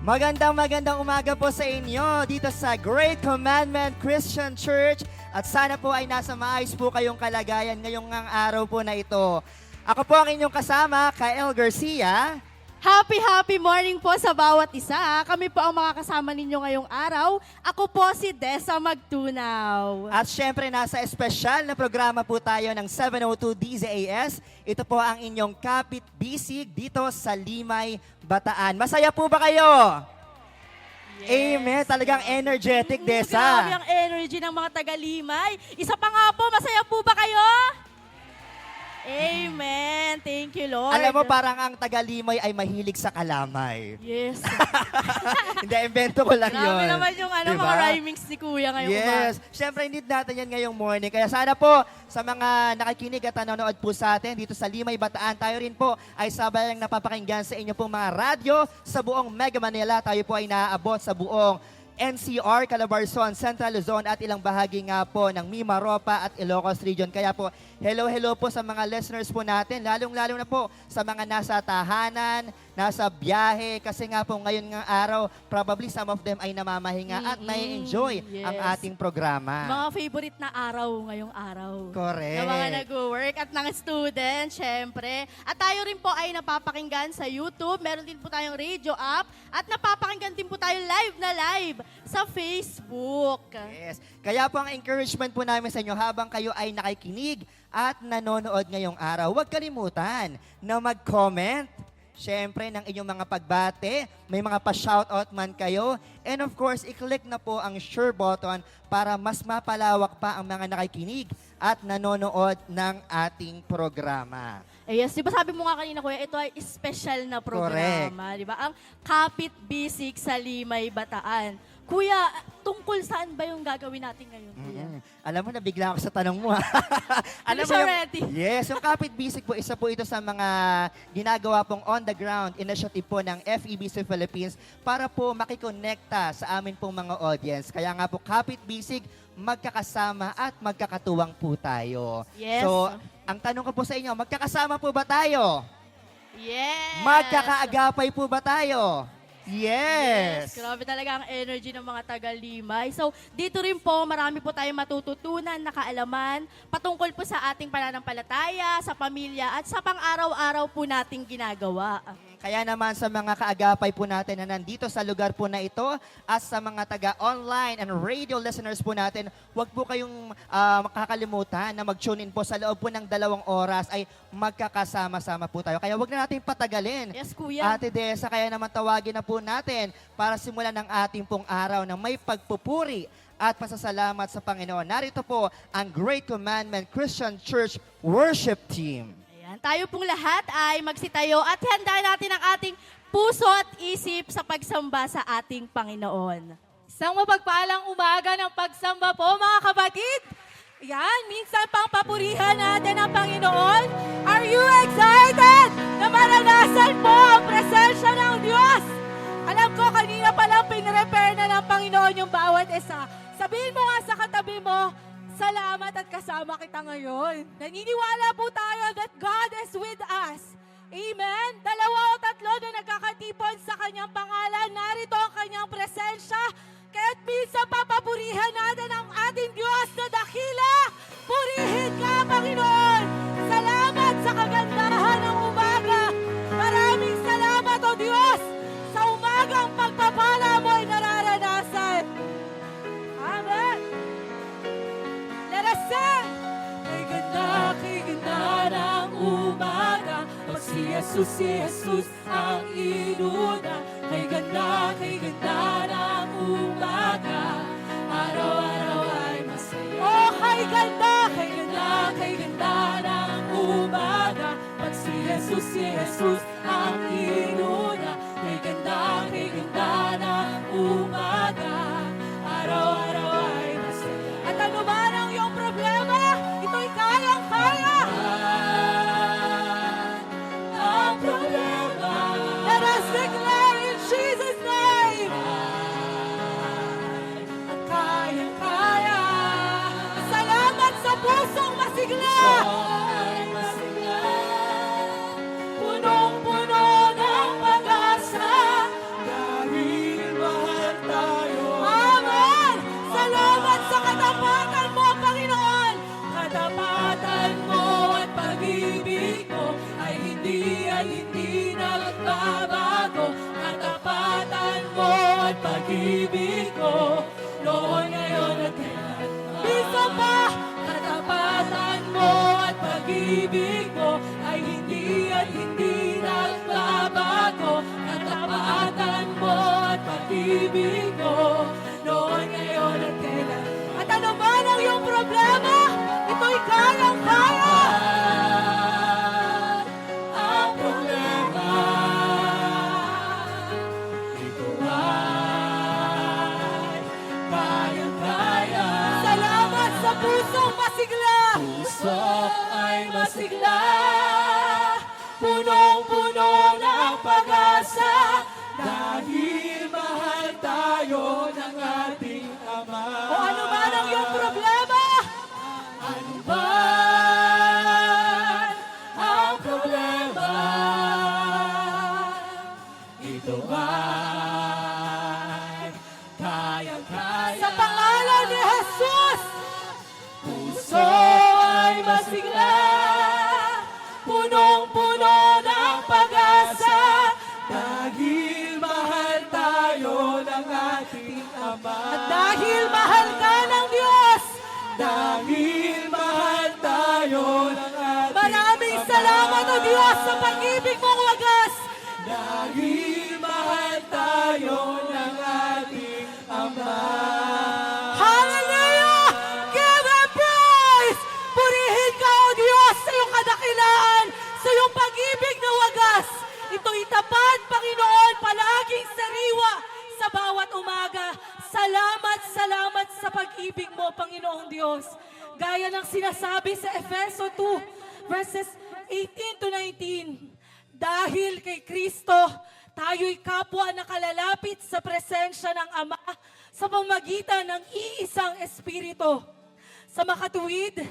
Magandang umaga po sa inyo dito sa Great Commandment Christian Church at sana po ay nasa maayos po kayong kalagayan ngayong araw po na ito. Ako po ang inyong kasama, Kyle Garcia. Happy morning po sa bawat isa. Kami po ang makakasama ninyo ngayong araw. Ako po si Dessa Magtunaw. At syempre nasa espesyal na programa po tayo ng 702 DZAS. Ito po ang inyong Kapit Bisig dito sa Limay, Bataan. Masaya po ba kayo? Yes. Amen. Talagang energetic, Dessa. Grabe ang energy ng mga taga-Limay. Isa pa nga po, masaya po ba kayo? Amen. Thank you, Lord. Alam mo, parang ang taga-Limay ay mahilig sa kalamay. Yes. Hindi, invento ko lang yun. Grabe naman yung Diba? mga rhymings ni Kuya ngayong Yes. Siyempre, need natin yan ngayong morning. Kaya sana po, sa mga nakikinig at nanonood po sa atin dito sa Limay, Bataan, tayo rin po ay sabay lang napapakinggan sa inyo pong mga radyo sa buong Mega Manila. Tayo po ay naaabot sa buong NCR, Calabarzon, Central Luzon at ilang bahagi nga po ng Mimaropa at Ilocos Region. Kaya po, hello po sa mga listeners po natin, lalong-lalo na po sa mga nasa tahanan, nasa biyahe, kasi nga po ngayon ng araw, probably some of them ay namamahinga at nai-enjoy ang ating programa. Mga favorite na araw ngayong araw. Correct. Ng mga nag-work at ng student, syempre. At tayo rin po ay napapakinggan sa YouTube. Meron din po tayong radio app. At napapakinggan din po tayo live sa Facebook. Yes. Kaya po ang encouragement po namin sa inyo habang kayo ay nakikinig at nanonood ngayong araw, huwag kalimutan na mag-comment. Siyempre, ng inyong mga pagbate, may mga pa-shoutout man kayo. And of course, i-click na po ang share button para mas mapalawak pa ang mga nakikinig at nanonood ng ating programa. Yes, di ba sabi mo nga kanina, Kuya, ito ay special na programa, di ba? Ang Kapit Bisig sa Limay, Bataan. Kuya, tungkol saan ba yung gagawin natin ngayon, Kuya? Alam mo, nabigla ako sa tanong mo. Alam mo siya yung, ready. Yes, yung Kapit Bisig po, isa po ito sa mga ginagawa pong on-the-ground initiative po ng FEBC Philippines para po makikonekta sa amin pong mga audience. Kaya nga po, Kapit Bisig, magkakasama at magkakatuwang po tayo. Yes. So, ang tanong ko po sa inyo, magkakasama po ba tayo? Yes! Magkakaagapay po ba tayo? Yes! Grabe talaga ang energy ng mga taga-Limay. So, dito rin po, marami po tayong matututunan, nakaalaman, patungkol po sa ating pananampalataya, sa pamilya, at sa pang-araw-araw po nating ginagawa. Kaya naman sa mga kaagapay po natin na nandito sa lugar po na ito at sa mga taga-online and radio listeners po natin, huwag po kayong makakalimutan na mag-tune in po sa loob po ng 2 oras ay magkakasama-sama po tayo. Kaya huwag na natin patagalin. Yes, Kuya. Ate Dessa, kaya naman tawagin na po natin para simulan ng ating pong araw na may pagpupuri at pasasalamat sa Panginoon. Narito po ang Great Commandment Christian Church Worship Team. Ayan, tayo pong lahat ay magsitayo at handa natin ang ating puso at isip sa pagsamba sa ating Panginoon. Isang mapagpalang umaga ng pagsamba po, mga kapatid. Yan, minsan pang papurihan natin ang Panginoon. Are you excited na maranasan po ang presensya ng Diyos? Alam ko, kanina pa lang pinrepare na ng Panginoon yung bawat isa. Sabihin mo nga sa katabi mo, salamat at kasama kita ngayon. Naniniwala po tayo that God is with us. Amen? 2 o 3 na nagkakatipon sa kanyang pangalan, narito ang kanyang presensya. Kaya't minsan papapurihan natin ang ating Diyos na dakila. Purihin ka, Panginoon. Salamat sa kagandahan ng umaga. Maraming salamat, O Diyos, sa umagang pagpapala mo ay nararanasan. Amen. Let us sing. Kay ganda ng umaga, pag si Jesus ang inuna. Kay ganda ng umaga, araw-araw ay masaya. Oh, kay ganda ng umaga, pag si Jesus ang inuna. Kay ganda ng umaga, araw-araw ay masaya. At ano man ang iyong problema, ito'y kayang-kaya. Ang problema, let us declare in Jesus' name. At kayang-kaya. Salamat sa pusong masigla. Punong-puno hindi nagbabago. Katapatan mo at pag-ibig mo, noon, ngayon at kailan. Minsan pa, katapatan mo at pag-ibig mo ay hindi nagbabago. Katapatan mo at pag-ibig mo, noon, ngayon at kailan. At ano man ang iyong problema, ito'y kayang-kaya. Ang problema, ito ay kayang-kaya. Salamat sa pusong masigla. Puso ay masigla, punong-puno ng pag-asa, dahil mahal tayo ng ating Ama. O ano man ang iyong problema, ano man ang problema, ito ay kayang-kaya. Sa pangalan ni Jesus, puso ay masigla, punong-puno ng pag-asa, dahil mahal tayo ng ating Ama. At dahil mahal ka ng Diyos, dahil mahal tayo ng ating Maraming Ama. Salamat o Diyos sa pag-ibig mong wagas. Dahil mahal tayo ng ating Ama. Hallelujah! Give Him praise! Purihin ka o Diyos sa iyong kadakilaan, sa iyong pag-ibig na wagas. Ito'y tapat, Panginoon, palaging sariwa sa bawat umaga. Salamat, salamat sa pag-ibig mo, Panginoong Diyos. Gaya ng sinasabi sa Efeso 2, verses 18 to 19. Dahil kay Kristo, tayo'y kapwa nakalalapit sa presensya ng Ama sa pamagitan ng iisang Espiritu. Sa makatuwid,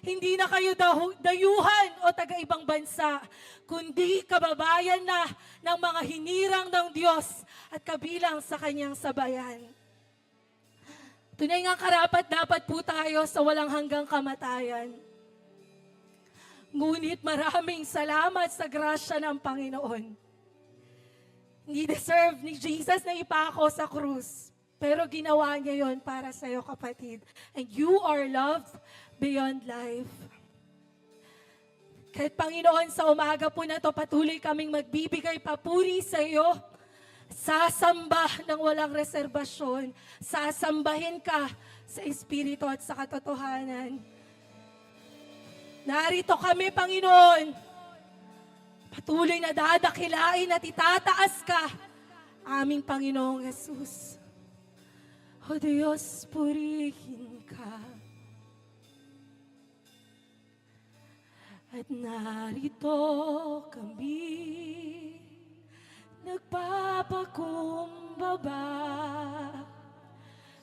hindi na kayo dayuhan o taga-ibang bansa, kundi kababayan na ng mga hinirang ng Diyos at kabilang sa kanyang sabayan. Tunay nga karapat dapat po tayo sa walang hanggang kamatayan. Ngunit maraming salamat sa grasya ng Panginoon. Hindi deserve ni Jesus na ipako sa krus, pero ginawa niya yon para sa iyo, kapatid. And you are loved beyond life. Kahit Panginoon, sa umaga po na to, patuloy kaming magbibigay papuri sa iyo. Sasamba ng walang reserbasyon. Sasambahin ka sa Espiritu at sa katotohanan. Narito kami, Panginoon. Patuloy na dadakilain at itataas ka, aming Panginoong Jesus. O Diyos, purihin ka. At narito kami, nagpapakumbaba,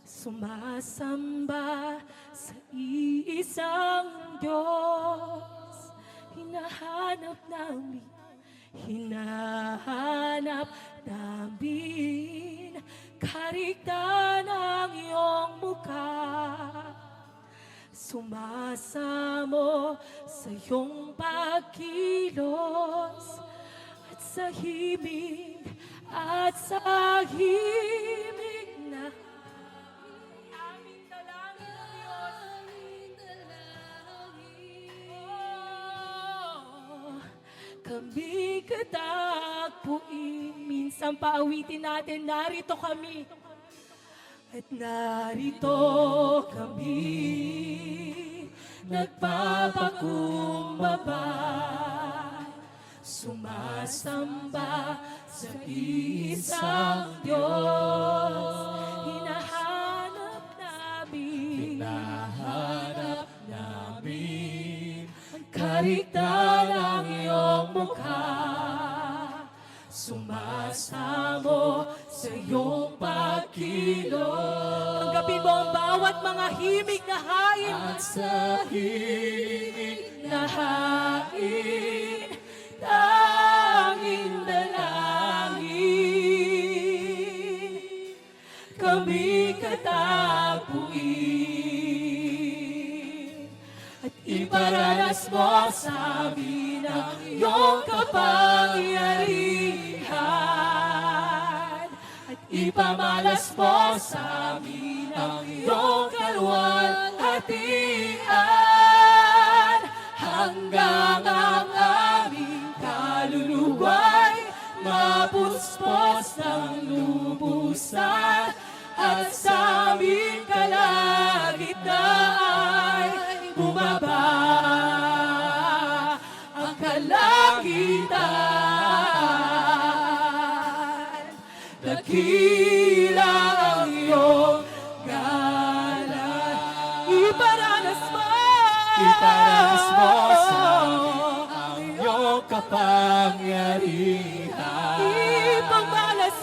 sumasamba sa iisang Diyos. Hinahanap namin karigtan ng iyong mukha. Sumasamo sa iyong pagkilos at sa himig na aming dalangin, Diyos. Kami katagpuin, minsan paawitin natin, narito kami. At narito kami, nagpapakumbaba, sumasamba sa isang Diyos. Hinahanap namin ang karigtan ng iyong mukha. Sumasamo sa iyong pagkilos. Tanggapin mo ang bawat mga himig na hain. At sa himig na hain, tanging dalangin, kami katagpuin. At iparanas mo sa amin ang iyong kapangyarihan. At ipamalas mo sa amin ang iyong kaluwalhatian. Hanggang ang aming kaluluwa'y mapuspos ng lubusan. At sa aming kalagitnaan ay bumaba ang kalangitan. Dakila ang iyong galang. Iparanas mo sa amin ang iyong kapangyarihan. Ipamalas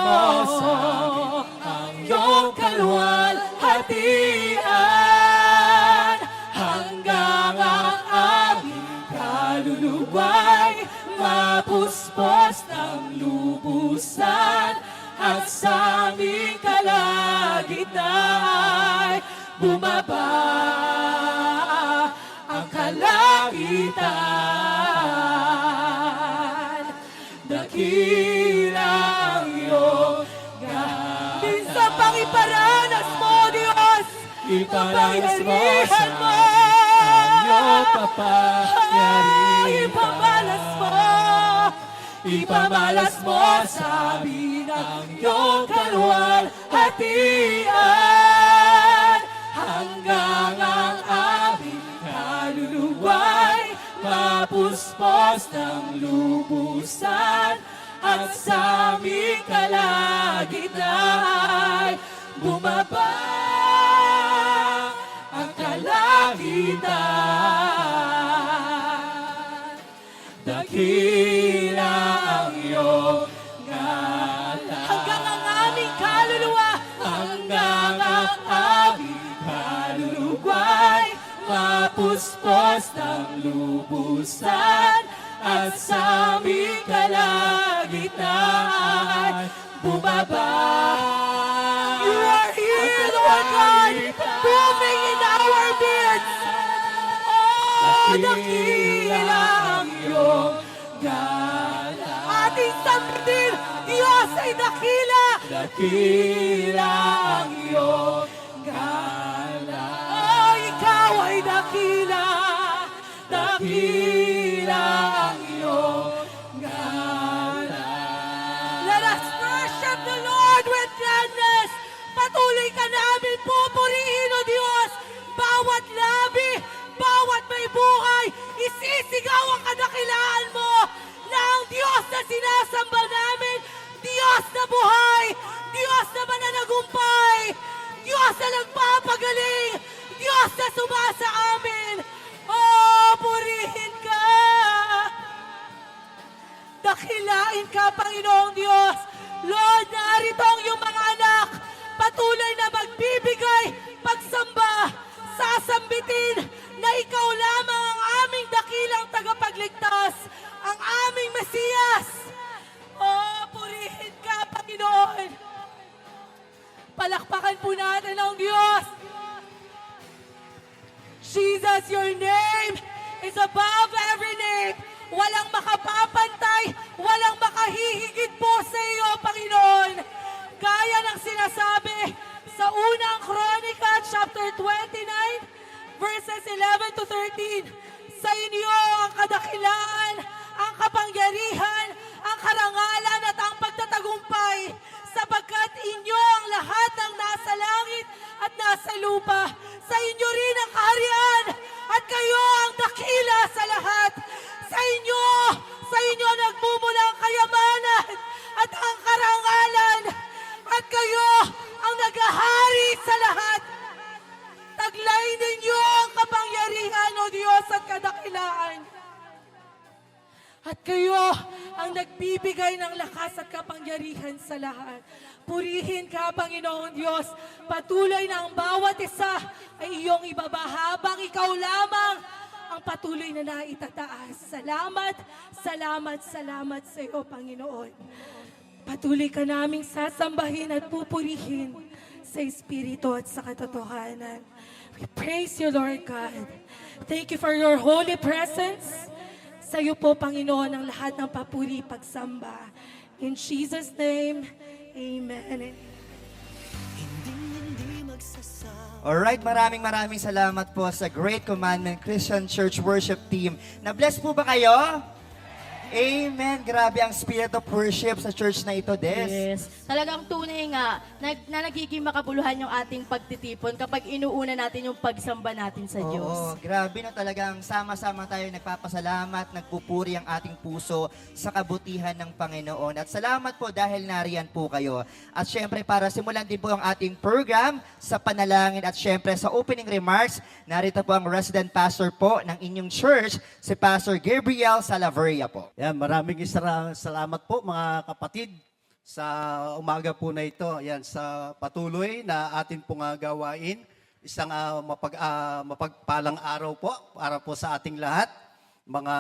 mo sa amin ang iyong kaluwalhatian. Hanggang ang aming kaluluwa'y mapuspos ng lubusan. At sa aming kalagitnaan bumaba ang kalangitan. Dakila ang iyong galang. Minsan pang iparanas mo, Diyos, Iparanas mo sa ang iyong kapangyarihan. Ipamalas mo sa amin ang iyong kaluwalhatian. Hanggang ang aming kaluluwa'y mapuspos ng lubusan. At sa aming kalagitnaan bumaba ang kalangitan. Dakila ang iyong galang. Hanggang ang aming kaluluwa, hanggang ang aming kaluluwa'y mapuspos ng lubusan. At sa aming kalagitnaan bumaba. You are here, Lord God, moving in our midst. Oh, dakila ang iyong galang. Ating sambitin, Diyos ay dakila. Dakila ang iyong galang. Oh, ikaw ay dakila. Dakila ang iyong galang. Let us worship the Lord with gladness. Patuloy ka namin pupurihin, O Diyos. Bawat labi, bawat may buhay, isisigaw ang kadakilaan mo na ang Diyos na sinasamba namin, Diyos na buhay, Diyos na mananagumpay, Diyos na nagpapagaling, Diyos na sumasa amin. Oh, purihin ka. Dakilain ka, Panginoong Diyos. Lord, narito ang iyong mga anak. Patuloy na magbibigay, pagsamba, sasambitin na ikaw lamang ang aming dakilang tagapagligtas, ang aming Mesiyas. Oh, purihin ka, Panginoon. Palakpakan po natin ang Diyos. Jesus, your name is above every name. Walang makapapantay, walang makahihigit po sa iyo, Panginoon. Gaya ng sinasabi sa unang Kronika, chapter 29, verses 11 to 13. Sa inyo ang kadakilaan, ang kapangyarihan, ang karangalan at ang pagtatagumpay, sapagkat inyo ang lahat ng nasa langit at nasa lupa. Sa inyo rin ang kaharian at kayo ang dakila sa lahat. Sa inyo nagmumula ang kayamanan at ang karangalan at kayo ang naghahari sa lahat. Taglay ninyo ang kapangyarihan, O Diyos, at kadakilaan. At kayo ang nagbibigay ng lakas at kapangyarihan sa lahat. Purihin ka, Panginoon Diyos. Patuloy na ang bawat isa ay iyong ibaba habang ikaw lamang ang patuloy na naitataas. Salamat, salamat, salamat sa iyo, Panginoon. Patuloy ka naming sasambahin at pupurihin sa Espiritu at sa katotohanan. We praise you, Lord God. Thank you for your holy presence. Sa iyo po, Panginoon, ang lahat ng papuri, pagsamba. In Jesus' name, Amen. Alright, maraming salamat po sa Great Commandment Christian Church Worship Team. Na-bless po ba kayo? Amen. Grabe ang spirit of worship sa church na ito, Des. Yes. Talagang tunay nga na nagiging makabuluhan yung ating pagtitipon kapag inuuna natin yung pagsamba natin sa Diyos. Oo, grabe na talagang sama-sama tayo nagpapasalamat, nagpupuri ang ating puso sa kabutihan ng Panginoon. At salamat po dahil nariyan po kayo. At syempre para simulan din po ang ating program sa panalangin at syempre sa opening remarks, narito po ang resident pastor po ng inyong church, si Pastor Gabriel Salaverria po. Yan, maraming salamat po mga kapatid sa umaga po na ito. Yan, sa patuloy na atin pong gawain. Isang mapagpalang araw po para po sa ating lahat. Mga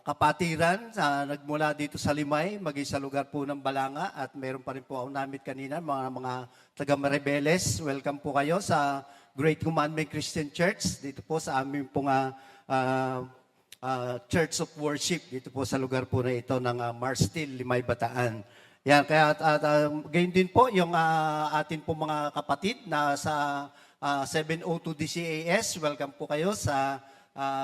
kapatiran nagmula dito sa Limay, maging sa lugar po ng Balanga. At meron pa rin po ako namit kanina, mga taga-Maribeles. Welcome po kayo sa Great Commandment Christian Church. Dito po sa aming pong Church of Worship dito po sa lugar po na ito ng Marstil, Limay, Bataan. Yan, kaya gayon din po yung atin po mga kapatid na sa 702 DCAS. Welcome po kayo sa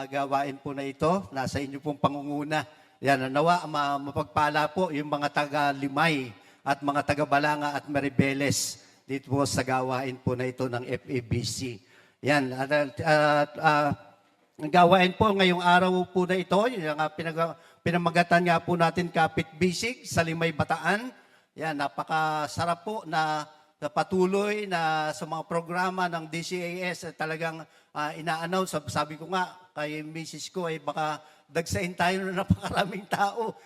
gawain po na ito. Nasa inyo pong pangunguna. Yan, nawa mapagpala po yung mga taga-Limay at mga taga-Balanga at Maribeles dito po sa gawain po na ito ng FABC. Yan, ang gawain po ngayong araw po na ito, yung pinamagatan nga po natin Kapit Bisig sa Limay, Bataan. Yan, napakasarap po na patuloy na sa mga programa ng DCAS talagang ina-announce. Sabi ko nga kay Mrs. ko ay baka dagsain tayo na napakaraming tao.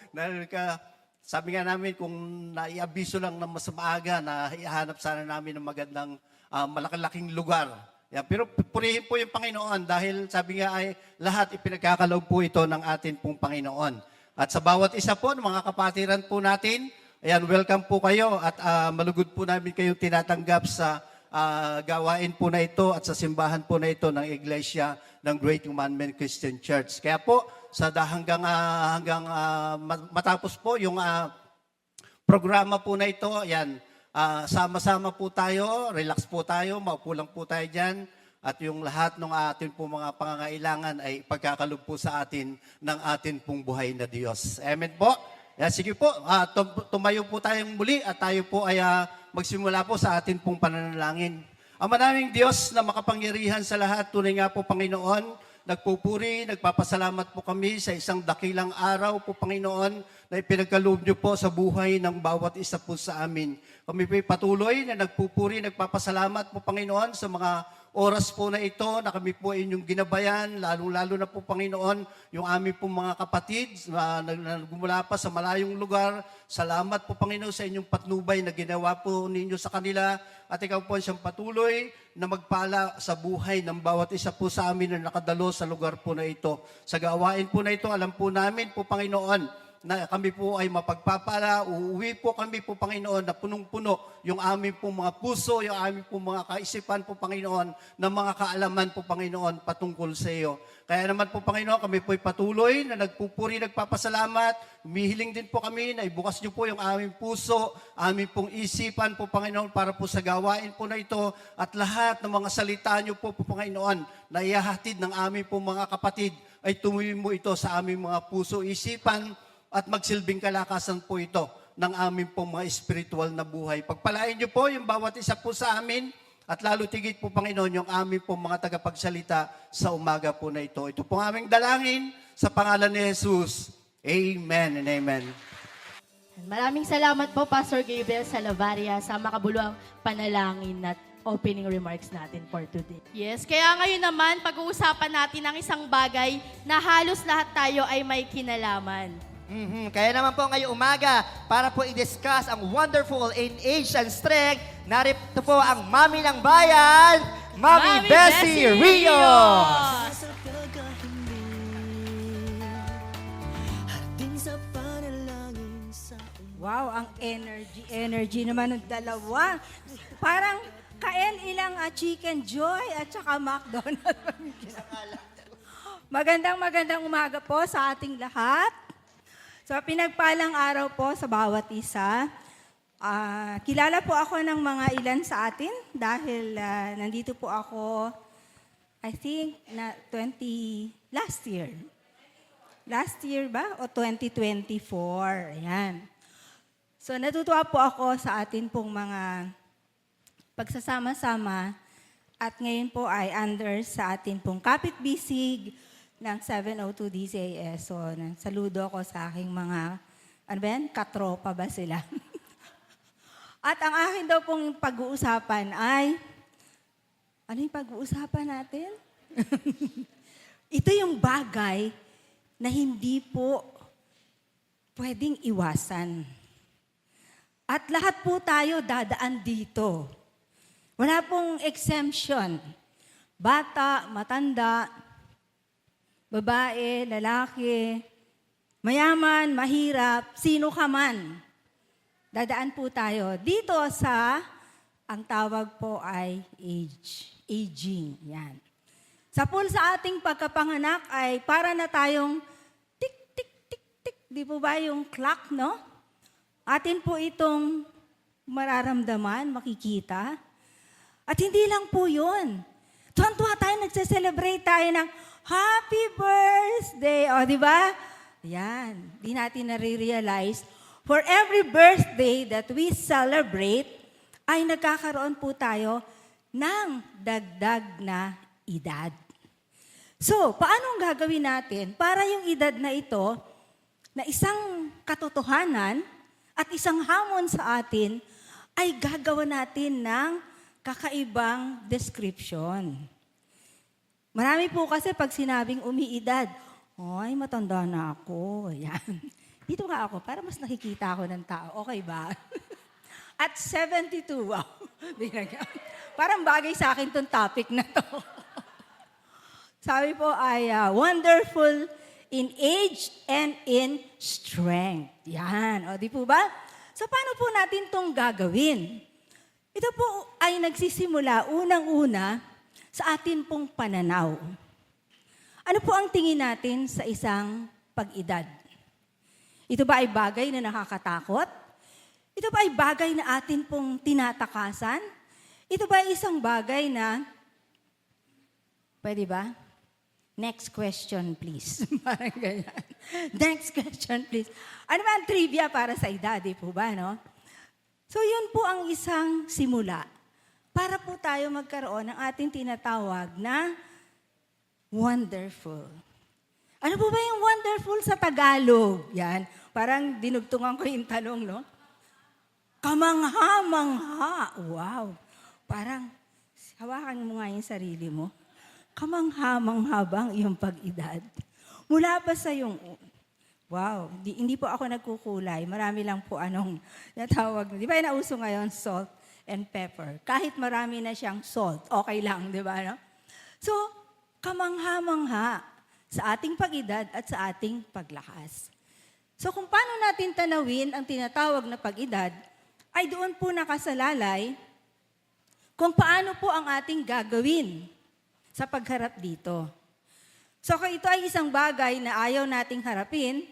Sabi nga namin kung naiabiso lang na mas maaga na ihanap sana namin ng magandang malaki-laking lugar. Yeah, pero purihin po yung Panginoon dahil sabi nga ay lahat ipinagkakaloob po ito ng atin pong Panginoon. At sa bawat isa po ng mga kapatiran po natin, ayan, welcome po kayo at malugod po namin kayong tinatanggap sa gawain po na ito at sa simbahan po na ito ng Iglesia ng Great Commandment Christian Church. Kaya po, hanggang matapos po yung programa po na ito, ayan, sama-sama po tayo, relax po tayo, maupo lang po tayo dyan. At yung lahat ng atin po mga pangangailangan ay pagkakalob po sa atin ng atin pong buhay na Diyos. Amen po. Sige po, tumayo po tayong muli at tayo po ay magsimula po sa atin pong pananalangin. Ama naming Diyos na makapangyarihan sa lahat, tunay nga po Panginoon, nagpupuri, nagpapasalamat po kami sa isang dakilang araw po Panginoon na ipinagkaloob niyo po sa buhay ng bawat isa po sa amin. Kami po patuloy na nagpupuri, nagpapasalamat po Panginoon sa mga oras po na ito na kami po inyong ginabayan, lalo-lalo na po Panginoon, yung aming po mga kapatid na nagmula pa sa malayong lugar. Salamat po Panginoon sa inyong patnubay na ginawa po ninyo sa kanila at ikaw po siyang patuloy na magpala sa buhay ng bawat isa po sa amin na nakadalo sa lugar po na ito. Sa gawain po na ito, alam po namin po Panginoon, na kami po ay mapagpapala, uuwi po kami po Panginoon na punong-puno yung aming po mga puso, yung aming po mga kaisipan po Panginoon, na mga kaalaman po Panginoon patungkol sa iyo. Kaya naman po Panginoon, kami po ay patuloy na nagpupuri, nagpapasalamat, humihiling din po kami na ibukas niyo po yung aming puso, aming pong isipan po Panginoon para po sa gawain po na ito at lahat ng mga salita niyo po Panginoon na ihahatid ng aming po mga kapatid ay tumuwi mo ito sa aming mga puso, isipan, at magsilbing kalakasan po ito ng aming pong mga spiritual na buhay. Pagpalain niyo po yung bawat isa po sa amin at lalo tigit po Panginoon yung aming pong mga tagapagsalita sa umaga po na ito. Ito pong aming dalangin sa pangalan ni Jesus. Amen and amen. Maraming salamat po Pastor Gabriel Salaverria sa makabuluhang panalangin at opening remarks natin for today. Yes, kaya ngayon naman pag-uusapan natin ang isang bagay na halos lahat tayo ay may kinalaman. Kaya naman po ngayong umaga, para po i-discuss ang wonderful in age and strength, narito po ang Mami ng Bayan, Mami Bessie Rios! Wow, ang energy naman ng dalawa. Parang Kael ilang Chicken Joy at saka McDonald's. Magandang umaga po sa ating lahat. So pinagpalang araw po sa bawat isa. Kilala po ako ng mga ilan sa atin dahil nandito po ako, I think, na last year. Last year ba? O 2024. Ayan. So natutuwa po ako sa atin pong mga pagsasama-sama at ngayon po ay under sa atin pong kapitbisig ng 702 DCAS. So saludo ako sa aking mga, ano ba yan? Katropa ba sila? At ang akin daw pong pag-uusapan ay, ano yung pag-uusapan natin? Ito yung bagay na hindi po pwedeng iwasan. At lahat po tayo dadaan dito. Wala pong exemption. Bata, matanda, babae, lalaki, mayaman, mahirap, sino ka man. Dadaan po tayo dito sa, ang tawag po ay aging. Yan. Sa ating pagkapanganak ay para na tayong tik, tik, tik, tik. Di po ba yung clock, no? Atin po itong mararamdaman, makikita. At hindi lang po yun. Tuwan-tuwa tayo, nagse-celebrate tayo ng Happy Birthday. O, di ba? Yan. Di natin nare-realize. For every birthday that we celebrate, ay nagkakaroon po tayo ng dagdag na edad. So, paano ang gagawin natin para yung edad na ito, na isang katotohanan at isang hamon sa atin, ay gagawa natin ng kakaibang description. Marami po kasi pag sinabing umiidad, ay, matanda na ako. Yan. Dito nga ako, para mas nakikita ako ng tao. Okay ba? At 72, wow. Parang bagay sa akin tong topic na to. Sabi po ay wonderful in age and in strength. Yan. O, di po ba? So, paano po natin tong gagawin? Ito po ay nagsisimula unang-una sa atin pong pananaw. Ano po ang tingin natin sa isang pag-edad? Ito ba ay bagay na nakakatakot? Ito ba ay bagay na atin pong tinatakasan? Ito ba ay isang bagay na, pwede ba? Next question, please. Parang ganyan. Next question, please. Ano ba ang trivia para sa edad, di po ba, no? So, yun po ang isang simula para po tayo magkaroon ng ating tinatawag na wonderful. Ano po ba yung wonderful sa Tagalog? Yan. Parang dinugtungan ko yung tanong, no? Kamangha-mangha. Wow. Parang, hawakan mo nga yung sarili mo. Kamangha-mangha bang iyong pag-edad? Mula pa sa yung, wow, hindi po ako nagkukulay. Marami lang po anong natawag. Di ba yung nauso ngayon, salt and pepper. Kahit marami na siyang salt, okay lang, di ba? No? So, kamangha-mangha sa ating pag-edad at sa ating paglakas. So, kung paano natin tanawin ang tinatawag na pag-edad, ay doon po nakasalalay kung paano po ang ating gagawin sa pagharap dito. So kung ito ay isang bagay na ayaw nating harapin,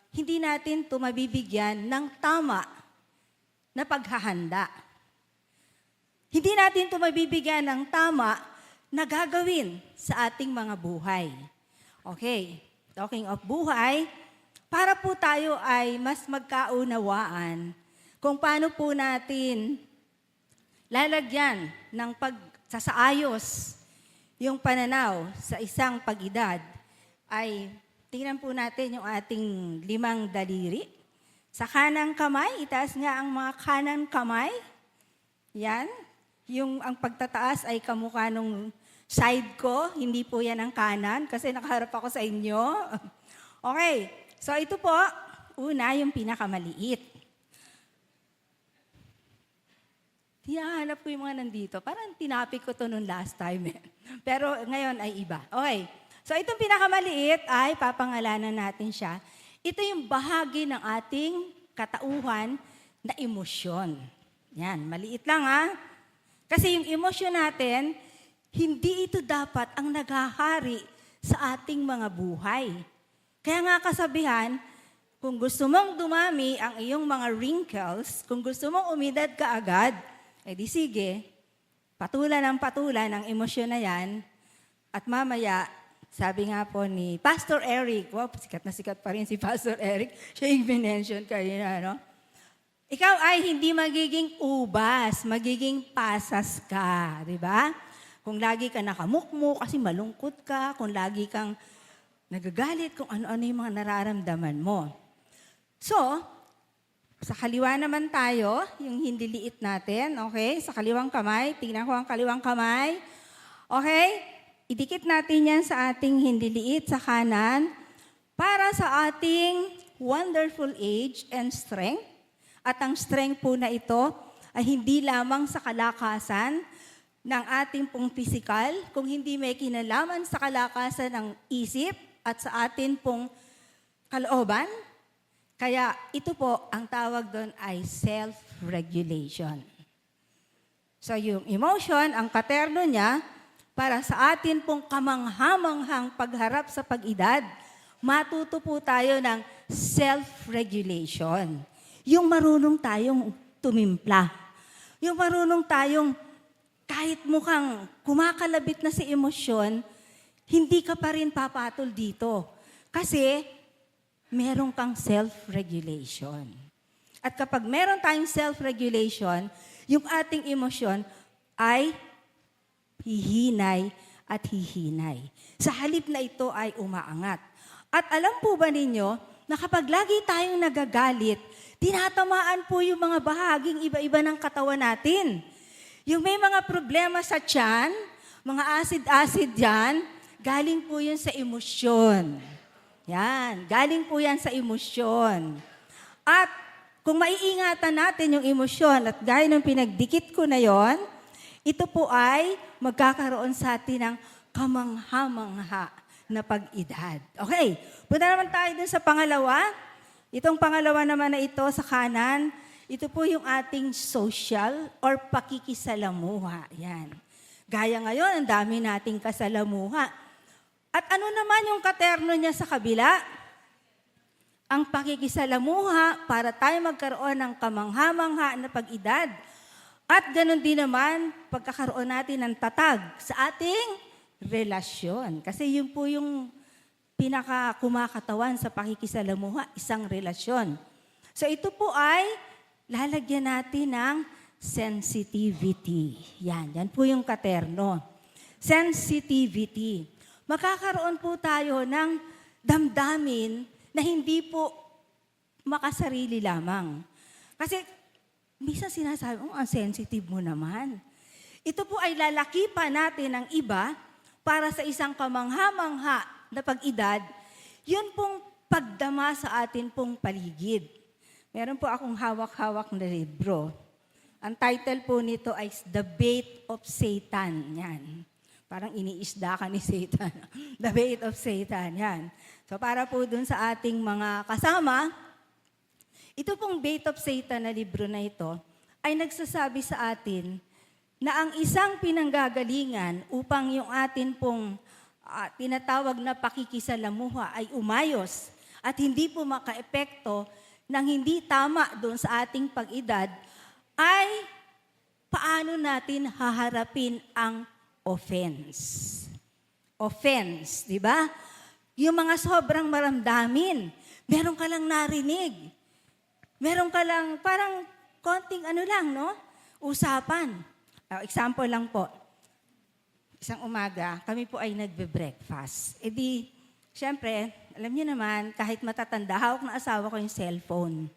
hindi natin ito mabibigyan ng tama na paghahanda. Hindi natin ito mabibigyan ng tama na gagawin sa ating mga buhay. Okay, talking of buhay, para po tayo ay mas magkaunawaan kung paano po natin lalagyan ng pagsasaayos yung pananaw sa isang pag-edad, ay tingnan po natin yung ating 5 daliri. Sa kanang kamay, itaas nga ang mga kanang kamay. Yan. Yung ang pagtataas ay kamukha nung side ko, hindi po yan ang kanan kasi nakaharap ako sa inyo. Okay, so ito po, una yung pinakamaliit. Hinahanap ko yung mga nandito. Parang tinapik ko to noon last time. Pero ngayon ay iba. Okay. So itong pinakamaliit ay papangalanan natin siya. Ito yung bahagi ng ating katauhan na emosyon. Yan, maliit lang ha. Kasi yung emosyon natin, hindi ito dapat ang naghahari sa ating mga buhay. Kaya nga kasabihan, kung gusto mong dumami ang iyong mga wrinkles, kung gusto mong umidad ka agad, edi sige, patulan ang emosyon na yan, at mamaya, sabi nga po ni Pastor Eric, wow, sikat pa rin si Pastor Eric, siya yung minention kanina, no? Ikaw ay hindi magiging ubas, magiging pasas ka, di ba? Kung lagi ka nakamukmuk kasi malungkot ka, kung lagi kang nagagalit, kung ano-ano yung mga nararamdaman mo. So, sa kaliwa naman tayo, yung hindi liit natin, okay? Sa kaliwang kamay, tingnan ko ang kaliwang kamay. Okay? Idikit natin yan sa ating hindi liit sa kanan para sa ating wonderful age and strength. At ang strength po na ito ay hindi lamang sa kalakasan ng ating pong physical, kung hindi may kinalaman sa kalakasan ng isip at sa atin pong kalooban. Kaya ito po, ang tawag doon ay self-regulation. So yung emotion, ang katerno niya, para sa atin pong kamanghamanghang pagharap sa pag-edad, matuto po tayo ng self-regulation. Yung marunong tayong tumimpla. Yung marunong tayong kahit mukhang kumakalabit na si emosyon, hindi ka pa rin papatol dito. Kasi meron kang self-regulation. At kapag meron tayong self-regulation, yung ating emosyon ay hihinay at hihinay. Sa halip na ito ay umaangat. At alam po ba ninyo na kapag lagi tayong nagagalit, tinatamaan po yung mga bahaging iba-iba ng katawan natin. Yung may mga problema sa tiyan, mga acid-acid dyan, galing po yun sa emosyon. Yan, galing po yan sa emosyon. At kung maiingatan natin yung emosyon at gaya ng pinagdikit ko na yon, ito po ay magkakaroon sa atin ng kamangha-mangha na pag-edad. Okay, punta naman tayo dun sa pangalawa. Itong pangalawa naman na ito sa kanan, ito po yung ating social or pakikisalamuha. Yan. Gaya ngayon, ang dami nating kasalamuha. At ano naman yung katerno niya sa kabila? Ang pakikisalamuha para tayo magkaroon ng kamangha-mangha na pag-edad. At ganun din naman, pagkakaroon natin ng tatag sa ating relasyon. Kasi yun po yung pinaka-kumakatawan sa pakikisalamuha, isang relasyon. So ito po ay lalagyan natin ng sensitivity. Yan po yung katerno. Sensitivity. Makakaroon po tayo ng damdamin na hindi po makasarili lamang. Kasi minsan sinasabi, ang sensitive mo naman. Ito po ay lalaki pa natin ng iba para sa isang kamangha-mangha na pag-edad, yun pong pagdama sa atin pong paligid. Meron po akong hawak-hawak na libro. Ang title po nito ay The Bait of Satan. Yan. Parang iniisda ka ni Satan. The Bait of Satan. Yan. So para po dun sa ating mga kasama, ito pong Bait of Satan na libro na ito ay nagsasabi sa atin na ang isang pinanggagalingan upang yung atin pong tinatawag na pakikisalamuha ay umayos at hindi po makaepekto ng hindi tama doon sa ating pag-edad ay paano natin haharapin ang offense. Offense, di ba? Yung mga sobrang maramdamin, meron ka lang narinig. Meron ka lang parang konting usapan. Example lang po. Isang umaga, kami po ay nagbe-breakfast. E di, syempre, alam niyo naman, kahit matatanda, hawak na asawa ko yung cellphone.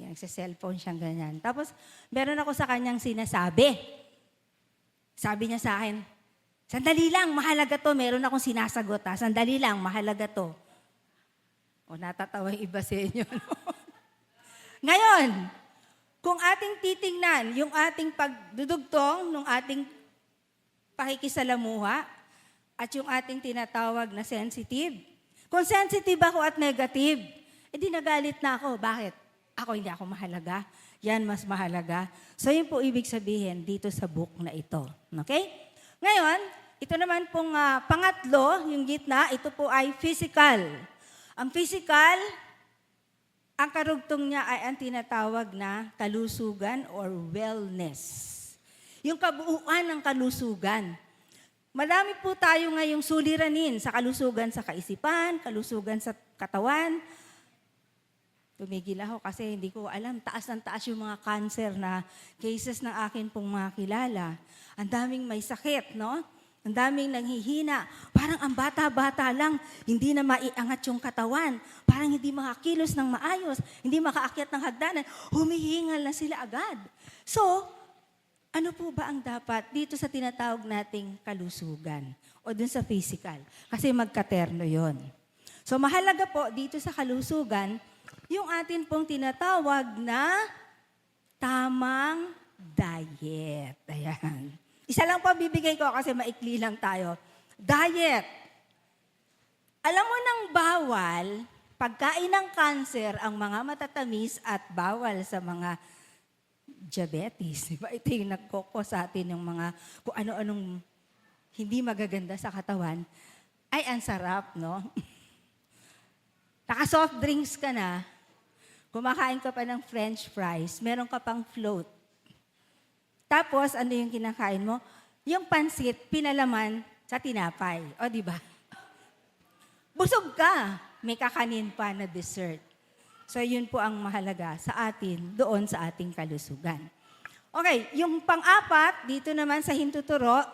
Yan, nagsa-cellphone siyang ganyan. Tapos, meron ako sa kanyang sinasabi. Sabi niya sa akin, sandali lang, mahalaga to. Meron akong sinasagot, ha. Sandali lang, mahalaga to. O, natatawa yung iba sa inyo. Ngayon, kung ating titingnan yung ating pagdudugtong ng ating pakikisalamuha at yung ating tinatawag na sensitive. Kung sensitive ako at negative, edi nagalit na ako. Bakit? Ako hindi ako mahalaga. Yan mas mahalaga. So yun po ibig sabihin dito sa book na ito. Okay? Ngayon, ito naman pong pangatlo, yung gitna, ito po ay physical. Ang physical, ang karugtong niya ay ang tinatawag na kalusugan or wellness. Yung kabuuan ng kalusugan. Marami po tayo ngayong suliranin sa kalusugan sa kaisipan, kalusugan sa katawan. Tumigil ako kasi hindi ko alam, taas ng taas yung mga cancer na cases ng akin pong mga kilala. Ang daming may sakit, no? Ang daming nanghihina. Parang ang bata-bata lang, hindi na maiangat yung katawan. Parang hindi makakilos ng maayos, hindi makaakyat ng hagdanan. Humihingal na sila agad. So, ano po ba ang dapat dito sa tinatawag nating kalusugan o dun sa physical? Kasi magkaterno yon. So, mahalaga po dito sa kalusugan, yung atin pong tinatawag na tamang diet. Ayan. Isa lang po bibigay ko kasi maikli lang tayo. Diet. Alam mo nang bawal, pagkain ng cancer, ang mga matatamis at bawal sa mga diabetes. Diba? Ito yung nagkoko sa atin yung mga kung ano-anong hindi magaganda sa katawan. Ay, ang sarap, no? Naka-soft drinks ka na, kumakain ka pa ng french fries, meron ka pang float. Tapos, ano yung kinakain mo? Yung pansit, pinalaman sa tinapay. O, di ba? Busog ka. May kakanin pa na dessert. So, yun po ang mahalaga sa atin, doon sa ating kalusugan. Okay, yung pang-apat, dito naman sa hintuturo,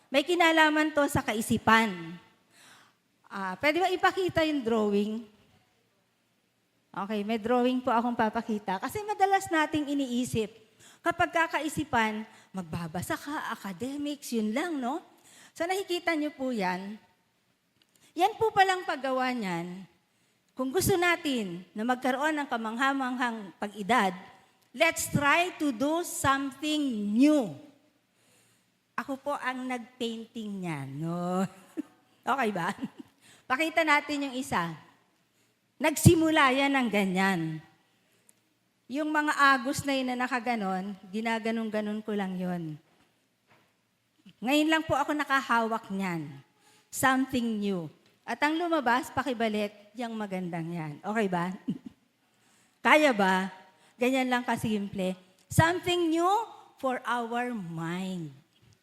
may kinalaman to sa kaisipan. Pwede ba ipakita yung drawing? Okay, may drawing po akong papakita. Kasi madalas nating iniisip, kapag kakaisipan, magbabasa ka, academics, yun lang, no? So nakikita niyo po yan. Yan po palang paggawa niyan. Kung gusto natin na magkaroon ng kamanghamanghang pag-edad, let's try to do something new. Ako po ang nag-painting niyan, no? Okay ba? Pakita natin yung isa. Nagsimula yan ng ganyan. Yung mga agos na yun na nakaganon, ginaganon-ganon ko lang yon. Ngayon lang po ako nakahawak niyan. Something new. At ang lumabas, pakibalik, yung magandang yan. Okay ba? Kaya ba? Ganyan lang kasimple. Something new for our mind.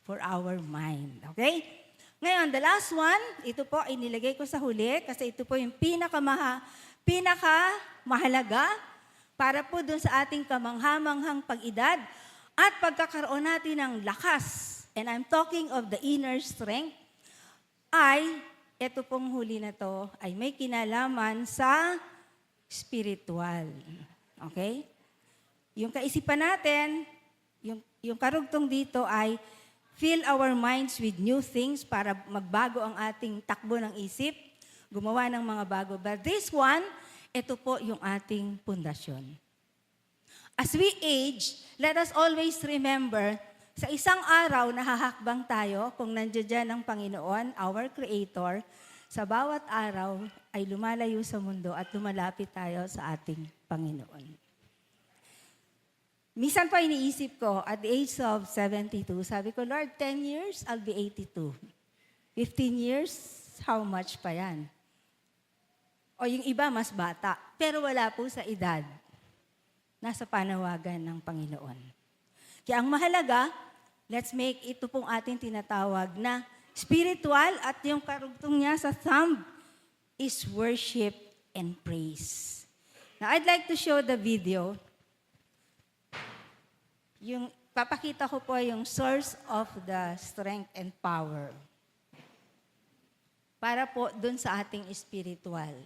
For our mind. Okay? Ngayon, the last one, ito po inilagay ko sa huli kasi ito po yung pinakamahalaga para po dun sa ating kamanghamanghang pag-edad at pagkakaroon natin ng lakas. And I'm talking of the inner strength, ay, ito pong huli na to, ay may kinalaman sa spiritual. Okay? Yung kaisipan natin, yung karugtong dito ay fill our minds with new things para magbago ang ating takbo ng isip, gumawa ng mga bago. But this one, ito po yung ating pundasyon. As we age, let us always remember, sa isang araw nahahakbang tayo kung nandiyan ang Panginoon, our Creator, sa bawat araw ay lumalayo sa mundo at lumalapit tayo sa ating Panginoon. Minsan pa iniisip ko, at the age of 72, sabi ko, Lord, 10 years, I'll be 82. 15 years, how much pa yan? O yung iba, mas bata. Pero wala po sa edad. Nasa panawagan ng Panginoon. Kaya ang mahalaga, let's make ito pong ating tinatawag na spiritual at yung karugtong niya sa thumb is worship and praise. Now, I'd like to show the video. Yung papakita ko po yung source of the strength and power. Para po dun sa ating spiritual.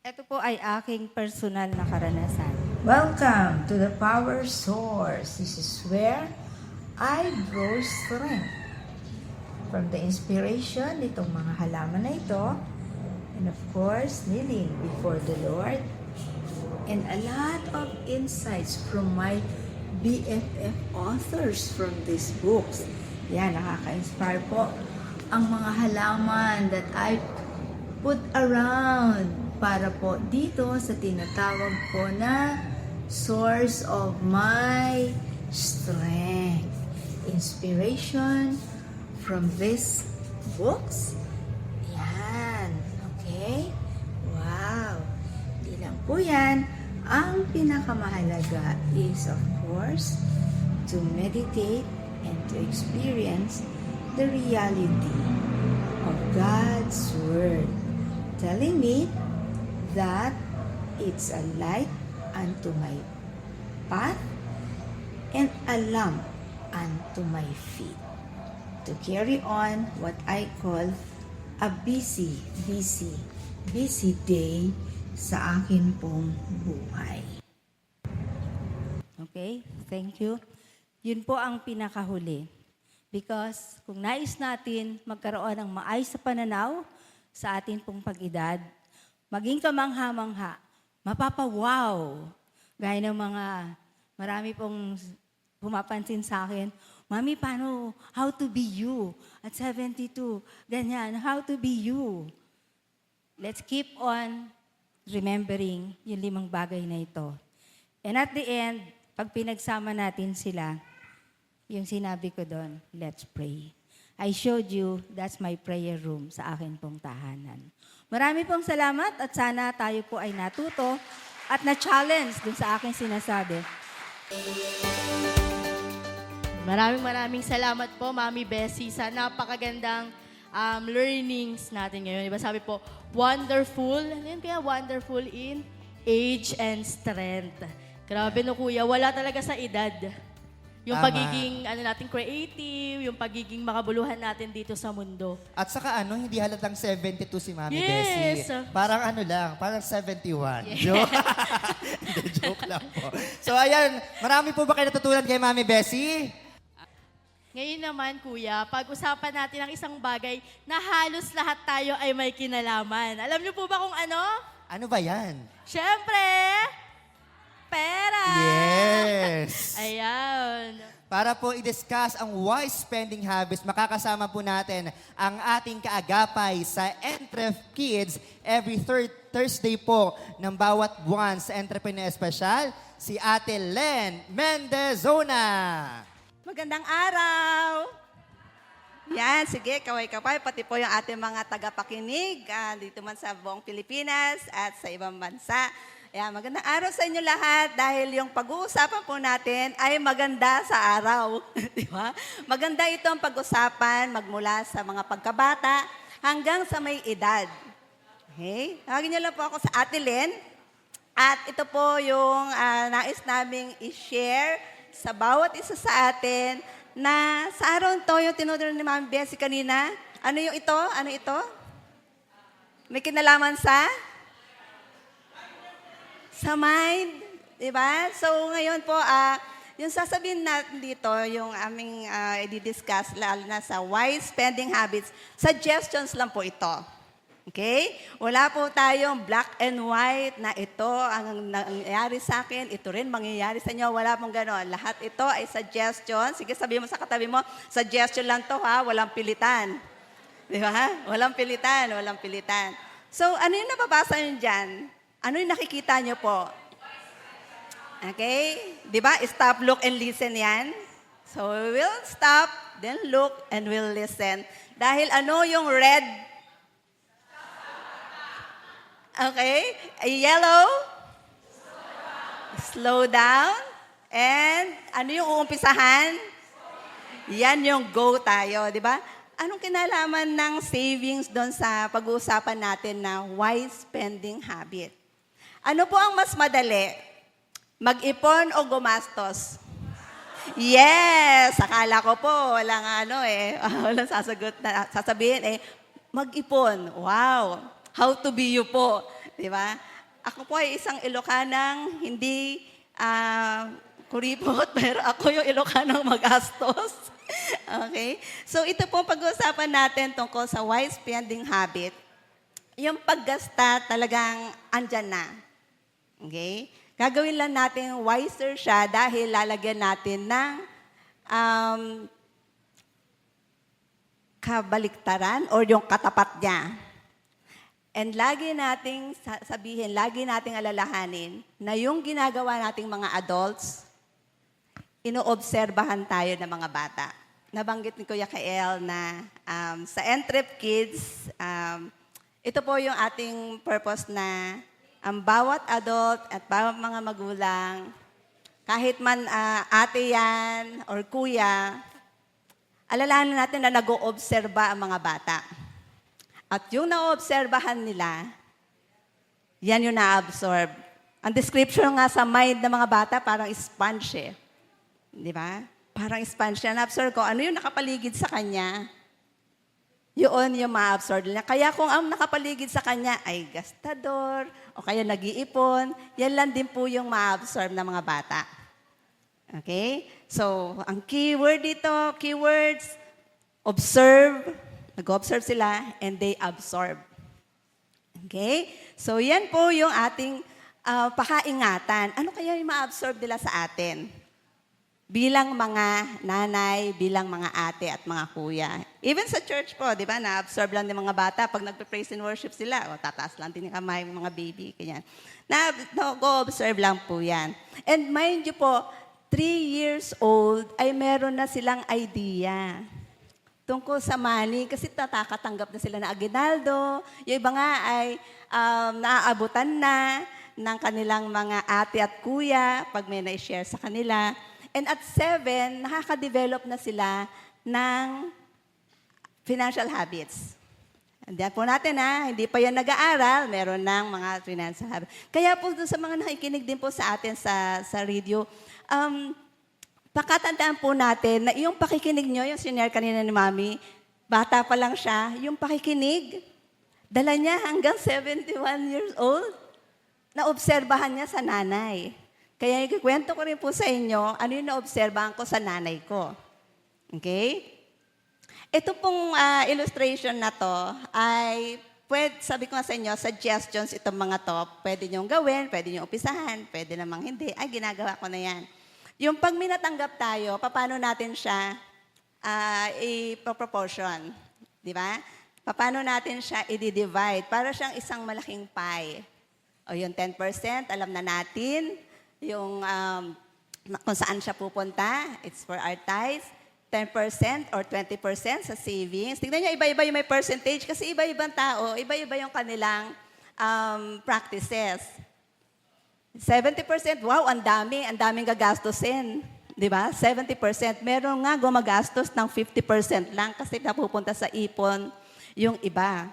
Ito po ay aking personal na karanasan. Welcome to the power source. This is where I draw strength from the inspiration nitong mga halaman na ito, and of course, kneeling before the Lord, and a lot of insights from my BFF authors from these books. Yan, nakaka-inspire po ang mga halaman that I put around para po dito sa tinatawag po na source of my strength. Inspiration from these books. Yan. Okay? Wow. Di lang po yan. Ang pinakamahalaga is, of course, to meditate and to experience the reality of God's Word, telling me that it's a light unto my path and a lamp unto my feet, to carry on what I call a busy day sa akin pong buhay. Okay, thank you. Yun po ang pinakahuli. Because kung nais natin magkaroon ng maayos sa pananaw sa atin pong pag-edad, maging kamangha-mangha, mapapawaw. Gaya ng mga marami pong pumapansin sa akin, Mami, paano? How to be you? At 72, ganyan, how to be you? Let's keep on remembering yung 5 bagay na ito. And at the end, pag pinagsama natin sila, yung sinabi ko doon, let's pray. I showed you, that's my prayer room sa akin pong tahanan. Marami pong salamat at sana tayo po ay natuto at na-challenge dun sa aking sinasabi. Maraming salamat po, Mami Bessie, sa napakagandang learnings natin ngayon. Diba sabi po, wonderful, ano yun kaya? Wonderful in age and strength. Grabe no kuya, wala talaga sa edad. Yung Tama. pagiging natin creative, yung pagiging makabuluhan natin dito sa mundo. At saka hindi halatang 72 si Mami Yes. Bessie. Parang parang 71. Joke. Hindi, joke lang po. So ayan, marami po ba kayo natutunan kay Mami Bessie? Ngayon naman, kuya, pag-usapan natin ang isang bagay na halos lahat tayo ay may kinalaman. Alam niyo po ba kung ano? Ano ba yan? Siyempre, pera! Yes! Ayan. Para po i-discuss ang wise spending habits, makakasama po natin ang ating kaagapay sa Entref Kids every Thursday po ng bawat buwan sa Entrepreneur Special, si Ate Len Mendezona. Magandang araw! Yan, sige, kaway-kaway, pati po yung ating mga tagapakinig dito man sa buong Pilipinas at sa ibang bansa. Yan, magandang araw sa inyo lahat dahil yung pag-uusapan po natin ay maganda sa araw. Di ba? Maganda itong pag-usapan magmula sa mga pagkabata hanggang sa may edad. Okay? Tawagin niyo lang po ako sa Ate Len. At ito po yung nais naming i-share sa bawat isa sa atin na sa araw to yung tinuturo ni Mami Bessie kanina. Ano yung ito? Ano ito? May kinalaman sa mind. Diba? So ngayon po, yung sasabihin natin dito, yung aming i-discuss lalo na sa wise spending habits, suggestions lang po ito. Okay? Wala po tayong black and white na ito ang nangyayari sa akin, ito rin mangyayari sa inyo. Wala pong gano'n. Lahat ito ay suggestion. Sige, sabihin mo sa katabi mo, suggestion lang to ha, walang pilitan. Di ba? Walang pilitan, walang pilitan. So, ano yung nababasa nyo dyan? Ano yung nakikita nyo po? Okay? Di ba? Stop, look, and listen yan. So, we will stop, then look, and we'll listen. Dahil ano yung red? Okay? Yellow? Slow down. And ano yung uumpisahan? Yan yung go tayo, di ba? Anong kinalaman ng savings doon sa pag-uusapan natin na wise spending habit? Ano po ang mas madali? Mag-ipon o gumastos? Yes! Akala ko po, walang walang sasabihin mag-ipon. Wow! How to be you po. Di ba? Ako po ay isang Ilocanang hindi kuripot, pero ako yung Ilocanang magastos. Okay? So ito po pag-uusapan natin tungkol sa wise spending habit. Yung paggasta talagang andyan na. Okay? Gagawin lang natin wiser siya dahil lalagyan natin ng kabaliktaran or yung katapat niya. And lagi nating sabihin, lagi nating alalahanin na yung ginagawa nating mga adults, inoobserbahan tayo ng mga bata. Nabanggit ni Kuya Kael na sa Entrep Kids, ito po yung ating purpose na ang bawat adult at bawat mga magulang, kahit man ate yan or kuya, alalahanin natin na nag-oobserba ang mga bata. At yung naobserbahan nila, yan yung na-absorb. Ang description nga sa mind ng mga bata, parang sponge eh. Di ba? Parang sponge siya. Na-absorb ko, ano yung nakapaligid sa kanya? Yun yung ma-absorb niya. Kaya kung ang nakapaligid sa kanya ay gastador, o kaya nag-iipon, yan lang din po yung ma-absorb ng mga bata. Okay? So, ang keyword dito, keywords, observe, nag-observe sila, and they absorb. Okay? So, yan po yung ating pakaingatan. Ano kaya yung ma-absorb nila sa atin? Bilang mga nanay, bilang mga ate at mga kuya. Even sa church po, di ba, na-absorb lang ng mga bata. Pag nagpe-praise and worship sila, o tataas lang din yung kamay ng mga baby, ganyan. Go-observe lang po yan. And mind you po, 3 years old ay meron na silang idea tungkol sa money kasi tatakatanggap na sila na aguinaldo. Yung iba nga ay naaabutan na ng kanilang mga ate at kuya pag may na-share sa kanila. And at 7, nakaka-develop na sila ng financial habits. Andiyan po natin hindi pa yan nag-aaral, meron ng mga financial habits. Kaya po doon sa mga nakikinig din po sa atin sa radio, pakatandaan po natin na yung pakikinig nyo, yung senior kanina ni Mami, bata pa lang siya, yung pakikinig, dala niya hanggang 71 years old, naobserbahan niya sa nanay. Kaya ikikwento ko rin po sa inyo, ano yung naobserbahan ko sa nanay ko. Okay? Ito pong illustration na to ay, sabi ko nga sa inyo, suggestions itong mga to, pwede niyong gawin, pwede niyong umpisahan, pwede namang hindi. Ay, ginagawa ko na yan. Yung pag minatanggap tayo, paano natin siya i-proportion? Di ba? Paano natin siya i-divide? Para siyang isang malaking pie. O yung 10%, alam na natin. Yung kung saan siya pupunta, it's for our tithes. 10% or 20% sa savings. Tignan niyo, iba-iba yung may percentage kasi iba-ibang tao, iba-iba yung kanilang practices. 70%, wow, ang daming gagastusin. Di ba? 70%. Meron nga gumagastos ng 50% lang kasi napupunta sa ipon yung iba.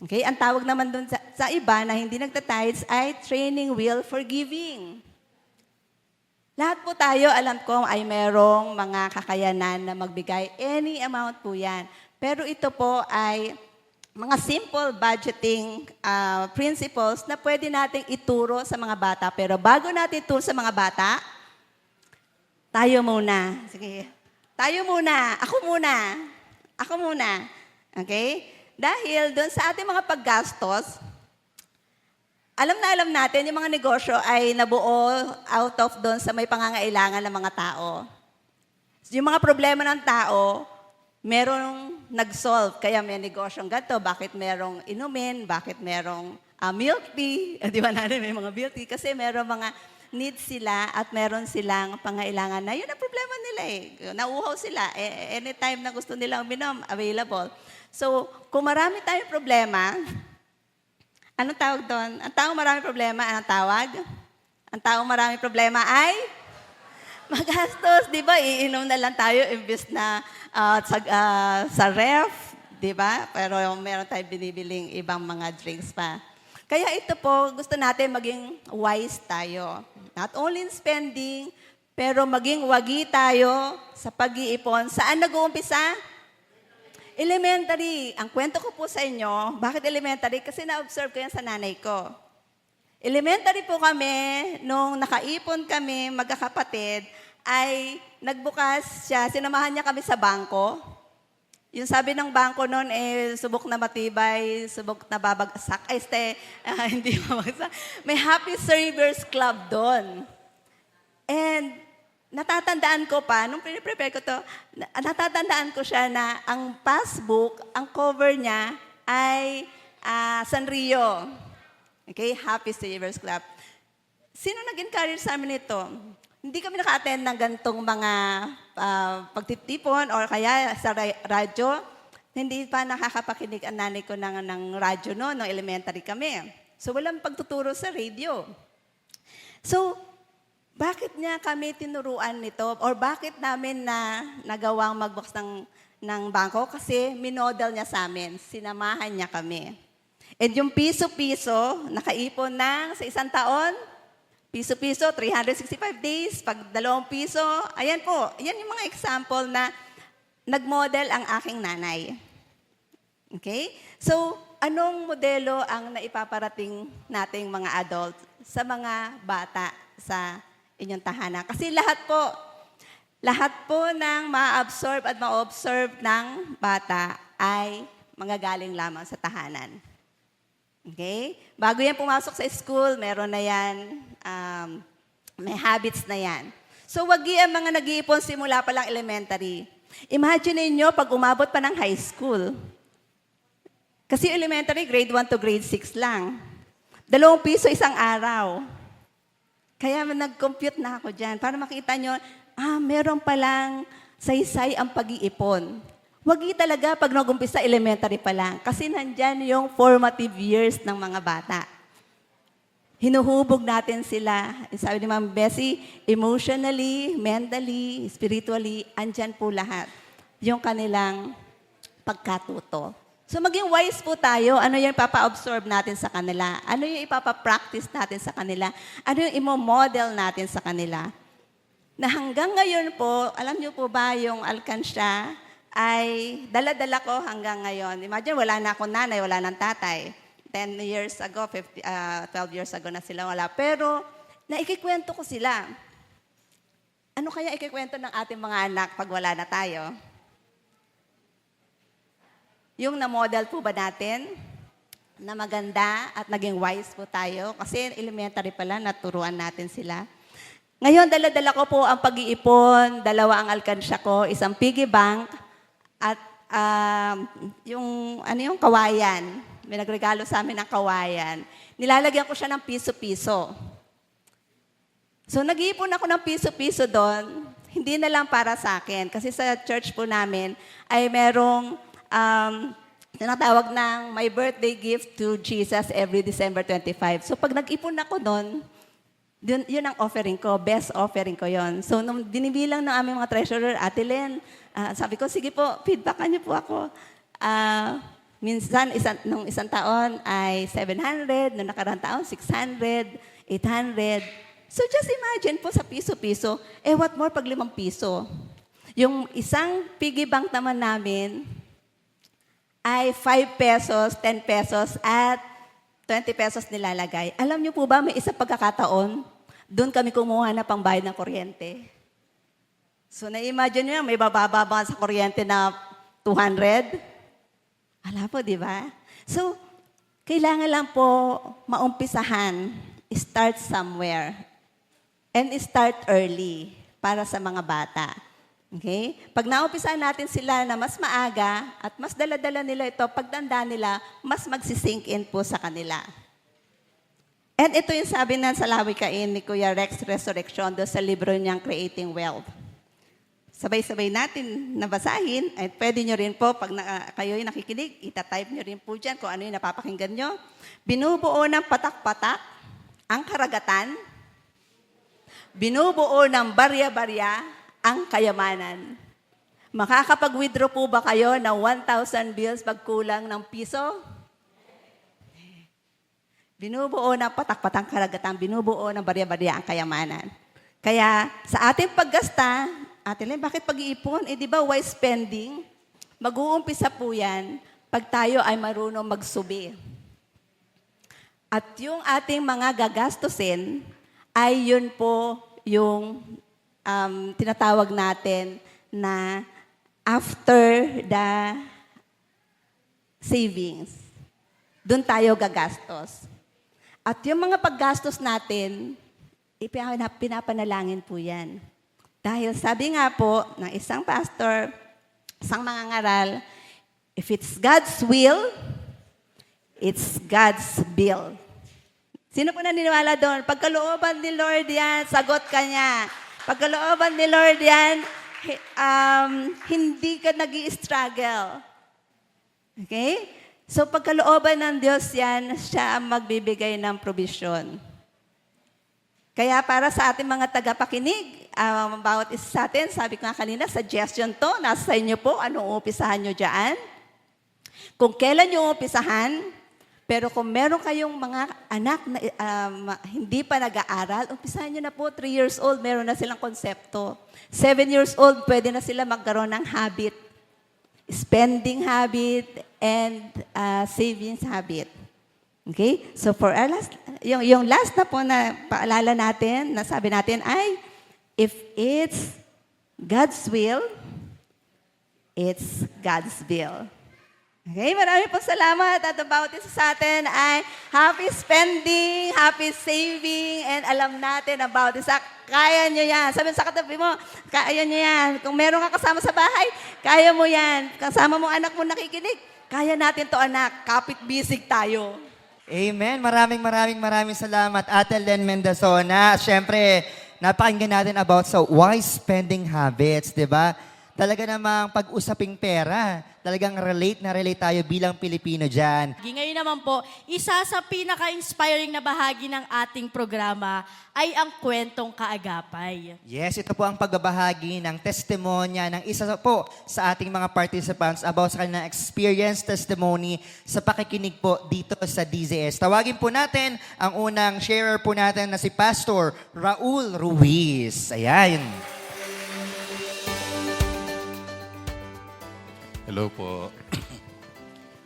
Okay? Ang tawag naman dun sa iba na hindi nagtatides ay training wheel for giving. Lahat po tayo, alam ko, ay merong mga kakayanan na magbigay. Any amount po yan. Pero ito po ay mga simple budgeting principles na pwede nating ituro sa mga bata. Pero bago natin ituro sa mga bata, tayo muna. Sige. Tayo muna. Ako muna. Ako muna. Okay? Dahil doon sa ating mga paggastos, alam natin, yung mga negosyo ay nabuo out of doon sa may pangangailangan ng mga tao. Yung mga problema ng tao, merong nag-solve. Kaya may negosyong ganito. Bakit merong inumin? Bakit merong milk tea? Di ba natin may mga milk tea? Kasi merong mga needs sila at meron silang pangailangan na yun ang problema nila eh. Nauuhaw sila. Anytime na gusto nilang uminom, available. So, kung marami tayong problema, anong tawag doon? Ang taong marami problema, anong tawag? Ang taong marami problema ay magastos, di ba? Iinom na lang tayo imbes na sa ref, di ba? Pero meron tayong binibiling ibang mga drinks pa. Kaya ito po, gusto natin maging wise tayo. Not only in spending, pero maging wagi tayo sa pag-iipon. Saan nag-uumpisa? Elementary. Ang kwento ko po sa inyo, bakit elementary? Kasi na-observe ko yan sa nanay ko. Elementary po kami, nung nakaipon kami, magkakapatid, ay nagbukas siya, sinamahan niya kami sa bangko. Yung sabi ng bangko noon, subok na matibay, subok na babagsak. Hindi babagsak. May Happy Savers Club doon. And natatandaan ko pa, nung prepare ko to, natatandaan ko siya na ang passbook, ang cover niya ay Sanrio. Okay, Happy Savers Club. Sino nag-encourage sa amin ito? Hindi kami naka-attend ng gantong mga pagtitipon or kaya sa radyo. Hindi pa nakakapakinig ang nanay ko ng radyo no, nung elementary kami. So walang pagtuturo sa radio. So, bakit niya kami tinuruan nito? Or bakit namin nagawang magbukas ng bangko? Kasi minodel niya sa amin. Sinamahan niya kami. And yung piso-piso, nakaipon sa isang taon, piso-piso, 365 days, pag 2 piso, ayan po, yan yung mga example na nag-model ang aking nanay. Okay? So, anong modelo ang naipaparating nating mga adult sa mga bata sa inyong tahanan? Kasi lahat po ng ma-absorb at ma-observe ng bata ay manggagaling lamang sa tahanan. Okay? Bago yan pumasok sa school, meron na yan, may habits na yan. So, wag ang mga nag-iipon simula pa lang elementary. Imagine niyo pag umabot pa ng high school. Kasi elementary, grade 1 to grade 6 lang. 2 piso isang araw. Kaya nag-compute na ako dyan para makita nyo, meron palang saysay ang pag-iipon. Wagi talaga pag nag-umpisa elementary pa lang. Kasi nandyan yung formative years ng mga bata. Hinuhubog natin sila. Sabi ni Ma'am Bessie, emotionally, mentally, spiritually, andyan po lahat. Yung kanilang pagkatuto. So maging wise po tayo. Ano yung ipapa-absorb natin sa kanila? Ano yung ipapa-practice natin sa kanila? Ano yung imo-model natin sa kanila? Na hanggang ngayon po, alam niyo po ba yung alkansya ay dala-dala ko hanggang ngayon. Imagine, wala na akong nanay, wala nang tatay. 10 years ago, 12 years ago na sila wala. Pero, naikikwento ko sila. Ano kaya ikikwento ng ating mga anak pag wala na tayo? Yung na-model po ba natin na maganda at naging wise po tayo? Kasi elementary pala, naturuan natin sila. Ngayon, dala-dala ko po ang pag-iipon, 2 ang alkansya ko, 1 piggy bank, at yung kawayan. May nagregalo sa amin ng kawayan. Nilalagyan ko siya ng piso-piso. So, nag-iipon ako ng piso-piso doon. Hindi na lang para sa akin. Kasi sa church po namin ay merong tinatawag ng my birthday gift to Jesus every December 25. So, pag nag-ipon ako doon, yun ang offering ko, best offering ko yon. So, nung dinibilang ng aming mga treasurer, Ate Len, sabi ko, sige po, feedbackan niyo po ako. Minsan, nung isang taon ay 700, nung nakarang taon, 600, 800. So, just imagine po sa piso-piso, what more pag 5 piso? Yung isang piggy bank naman namin ay 5 pesos, 10 pesos, at 20 pesos nilalagay. Alam niyo po ba, may isang pagkakataon, doon kami kumuha na pangbayad ng kuryente. So, na-imagine niyo, may bababa sa kuryente na 200? Ala po, di ba? So, kailangan lang po maumpisahan, start somewhere, and start early para sa mga bata. Okay? Pag naumpisahan natin sila na mas maaga at mas dala-dala nila ito, pagtanda nila, mas magsisink in po sa kanila. And ito yung sabi ng salawikain ni Kuya Rex Resurrection doon sa libro niyang Creating Wealth. Sabay-sabay natin nabasahin. At pwede nyo rin po, pag kayo'y nakikinig, itatype nyo rin po dyan kung ano yung napapakinggan nyo. Binubuo ng patak-patak ang karagatan. Binubuo ng barya-barya ang kayamanan. Makakapag-withdraw po ba kayo ng 1,000 bills pag kulang ng piso? Binubuo ng patak-patang karagatan, binubuo ng barya-barya ang kayamanan. Kaya sa ating paggasta, Ate Len, bakit pag-iipon? Di ba wise spending? Mag-uumpisa po yan pag tayo ay marunong magsubi. At yung ating mga gagastusin ay yun po yung tinatawag natin na after the savings. Doon tayo gagastos. At yung mga paggastos natin, pinapanalangin po yan. Dahil sabi nga po ng isang pastor, isang mangangaral, if it's God's will, It's God's will. Sino po naniniwala doon? Pagkalooban ni Lord yan, sagot ka niya. Pagkalooban ni Lord yan, hindi ka nag-i-struggle. Okay? So pagkalooban ng Diyos yan, siya ang magbibigay ng provision. Kaya para sa ating mga tagapakinig, bawat isa sa atin, sabi ko nga kanina, suggestion to, nasa inyo po, anong umpisahan nyo dyan? Kung kailan nyo umpisahan, pero kung meron kayong mga anak na hindi pa nag-aaral, umpisahan nyo na po, 3 years old, meron na silang konsepto. 7 years old, pwede na sila magkaroon ng habit. Spending habit and savings habit. Okay? So for our last, yung last na po na paalala natin, na sabi natin ay, if it's God's will, it's God's will. Okay, marami pong salamat at ang bawat isa sa atin ay happy spending, happy saving, and alam natin ang bawat isa, kaya nyo yan. Sabi sa katabi mo, kaya nyo yan. Kung meron ka kasama sa bahay, kaya mo yan. Kasama mo anak mo nakikinig, kaya natin to anak, kapit-bisig tayo. Amen. Maraming salamat, Ate Len Mendazona. Siyempre, napakinggan natin about sa wise spending habits, di ba? Talaga namang pag-usaping pera, talagang relate tayo bilang Pilipino dyan. Ngayon naman po, isa sa pinaka-inspiring na bahagi ng ating programa ay ang kwentong kaagapay. Yes, ito po ang pagbabahagi ng testimonya ng isa po sa ating mga participants about sa kanilang experience testimony sa pakikinig po dito sa DZS. Tawagin po natin ang unang sharer po natin na si Pastor Raul Ruiz. Ayan. Hello po.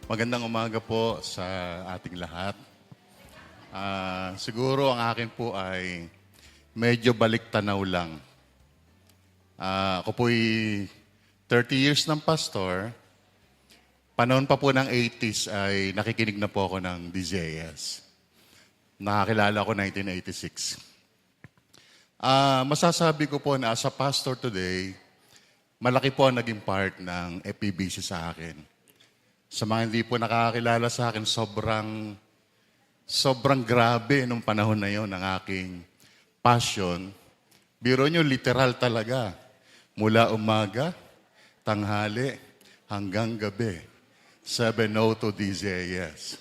Magandang umaga po sa ating lahat. Siguro ang akin po ay medyo balik-tanaw lang. Ako po'y 30 years ng pastor. Panahon pa po ng 80s ay nakikinig na po ako ng DZS. Nakakilala ko 1986. Masasabi ko po na as a pastor today, malaki po ang naging part ng FEBC sa akin. Sa mga hindi po nakakilala sa akin, sobrang grabe nung panahon na yon ng aking passion. Biro nyo, literal talaga. Mula umaga, tanghali, hanggang gabi. 7:02 DZS.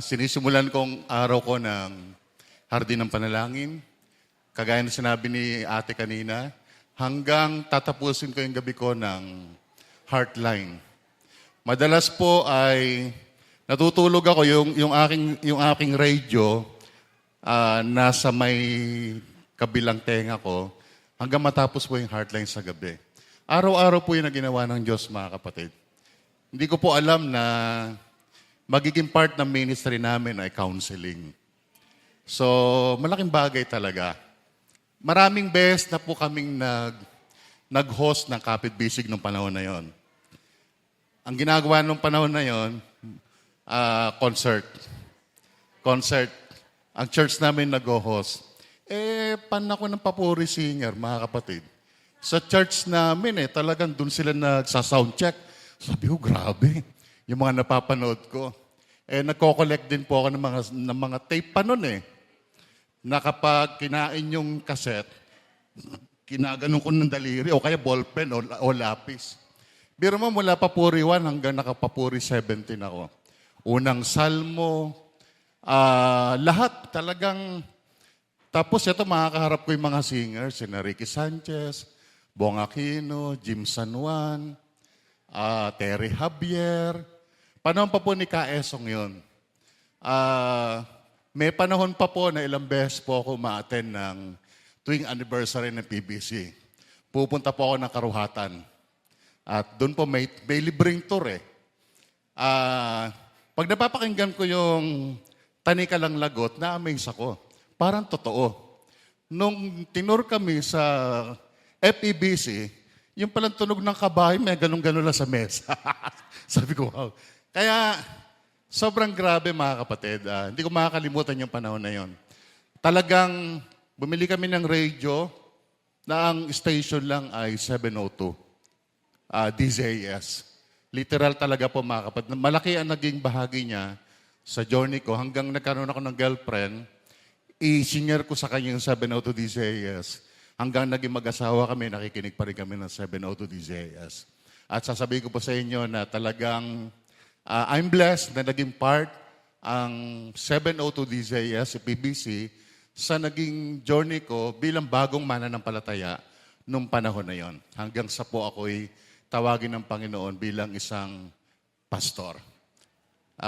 Sinisimulan kong araw ko ng Hardin ng Panalangin. Kagaya na sinabi ni ate kanina, hanggang tatapusin ko yung gabi ko ng Heartline. Madalas po ay natutulog ako yung aking radio nasa may kabilang tenga ko hanggang matapos po yung Heartline sa gabi. Araw-araw po yung ginawa ng Diyos, mga kapatid. Hindi ko po alam na magiging part ng ministry namin ay counseling. So, malaking bagay talaga. Maraming beses na po kaming nag-host ng kapit-bisig nung panahon na yon. Ang ginagawa nung panahon na yon, concert. Ang church namin nag-host. Pan ako ng papuri singer, mga kapatid. Sa church namin, talagang dun sila nagsa-soundcheck. Sabi ko, grabe. Yung mga napapanood ko. Nagko-collect din po ako ng mga tape pa nun na kapag kinain yung cassette, kinaganon ko ng daliri o kaya ballpen o lapis. Biro mo mula Papuri 1 hanggang nakapapuri 17 ako. Unang salmo, lahat talagang. Tapos ito makakaharap ko yung mga singers, sina Ricky Sanchez, Bong Aquino, Jim San Juan, Terry Javier. Panahon pa po ni Kaesong yun. May panahon pa po na ilang beses po ako ma-attend ng tuwing anniversary ng PBC. Pupunta po ako ng Karuhatan. At doon po may libreng tour Pag napapakinggan ko yung Tanika Lang Lagot, na-amaze ako. Parang totoo. Nung tinur kami sa FEBC, yung palang tunog ng kabahay, may ganun-ganun lang sa mesa. Sabi ko, wow. Kaya, sobrang grabe, mga kapatid. Hindi ko makakalimutan yung panahon na yon. Talagang bumili kami ng radio na ang station lang ay 702. DZS. Literal talaga po mga kapatid. Malaki ang naging bahagi niya sa journey ko hanggang nagkaroon ako ng girlfriend. I-senior ko sa kanya yung 702 DZAS. Hanggang naging mag-asawa kami, nakikinig pa rin kami ng 702 DZAS. At sasabihin ko po sa inyo na talagang I'm blessed na naging part ang 702 DZAS, PBC, sa naging journey ko bilang bagong mananampalataya nung panahon na yon. Hanggang sa po ako'y tawagin ng Panginoon bilang isang pastor.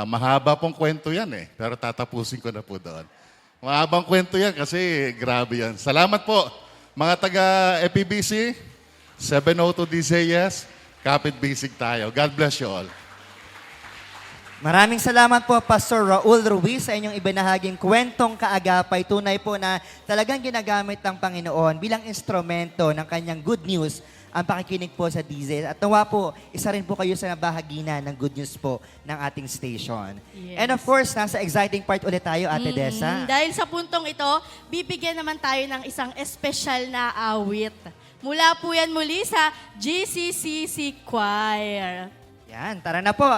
Mahaba pong kwento yan pero tatapusin ko na po doon. Mahabang kwento yan kasi grabe yan. Salamat po mga taga-EPBC, 702 DZAS, Kapit Basic tayo. God bless you all. Maraming salamat po, Pastor Raul Ruiz, sa inyong ibinahaging kwentong kaagapay. Tunay po na talagang ginagamit ng Panginoon bilang instrumento ng kanyang good news ang pakikinig po sa DZAS. At nawa po, isa rin po kayo sa nabahagina ng good news po ng ating station. Yes. And of course, nasa exciting part ulit tayo, Ate Dessa. Dahil sa puntong ito, bibigyan naman tayo ng isang espesyal na awit. Mula po yan muli sa GCCC Choir. Yan, tara na po.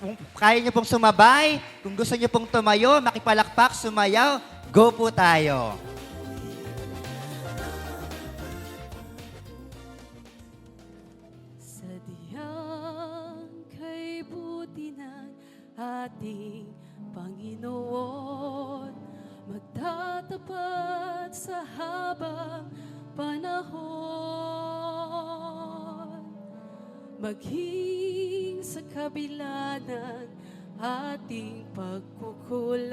Kung kaya niyo pong sumabay, kung gusto niyo pong tumayo, makipalakpak, sumayaw, go po tayo. Sadyang kay buti ng ating Panginoon, magtatapat sa habang panahon. Maging sa kabila ng ating pagkukulang,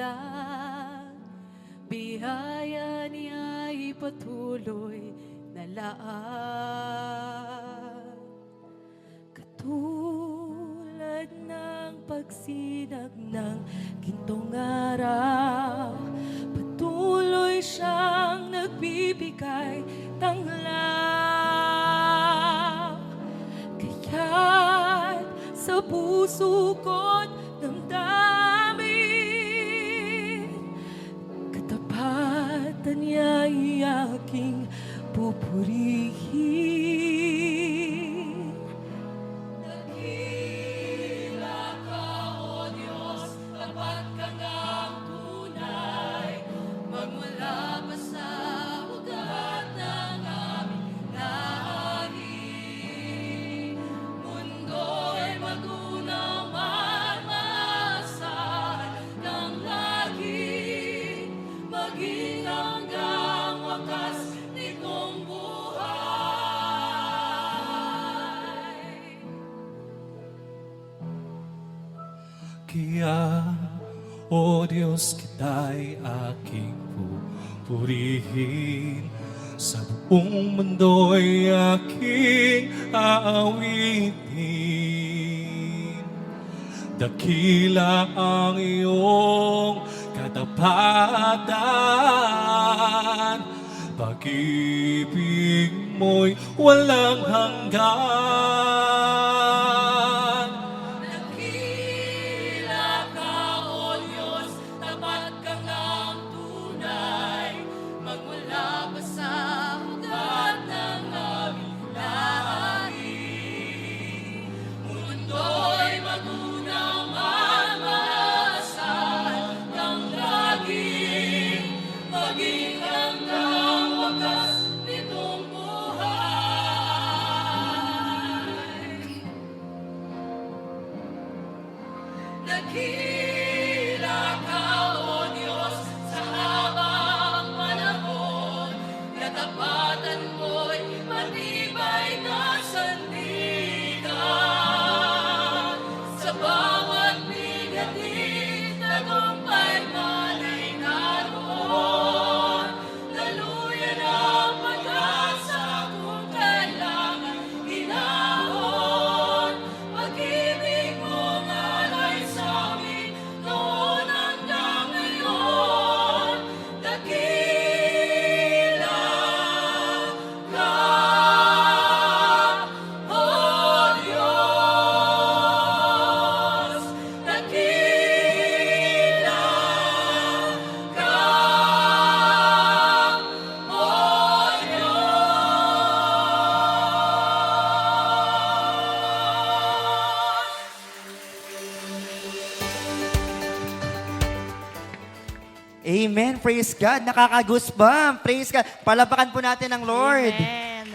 biyaya niya'y patuloy na laan. Katulad ng pagsinag ng gintong araw, patuloy siyang nagbibigay tanglaw. Kaya't sa puso ko't damdamin, katapatan niya'y aking pupurihin. Dakila ka, O Diyos, tapat ka ngang tunay, magmula pa sa ugat ng aming lahi. Mundo'y magunaw man maasahan ng lagi, maging hanggang wakas nitong buhay. Kaya, O Diyos, kita'y aking pupurihin. Sa buong mundo'y aking aawitin. Dakila ang iyong katapatan. Pag-ibig mo'y walang hanggan. Dakila ka, O Diyos, tapat ka ngang tunay, magmula pa sa ugat ng aming lahi. Mundo'y magunaw man maasahan ng lagi, maging hanggang wakas nitong buhay. Dakila ka, O Diyos, sa habang panahon, katapatan mo'y matibay na sandigan. Sa bawat bigatin, tagumpay man ay naroon. Daluyan ang pag-asa kung kailangan ginahon. Pag-ibig mo ngalay sa amin noon hanggang ngayon. Dakila ka, O Diyos. Dakila Amen. Praise God. Nakaka-goosebump. Praise God. Palabakan po natin ang Lord. Amen.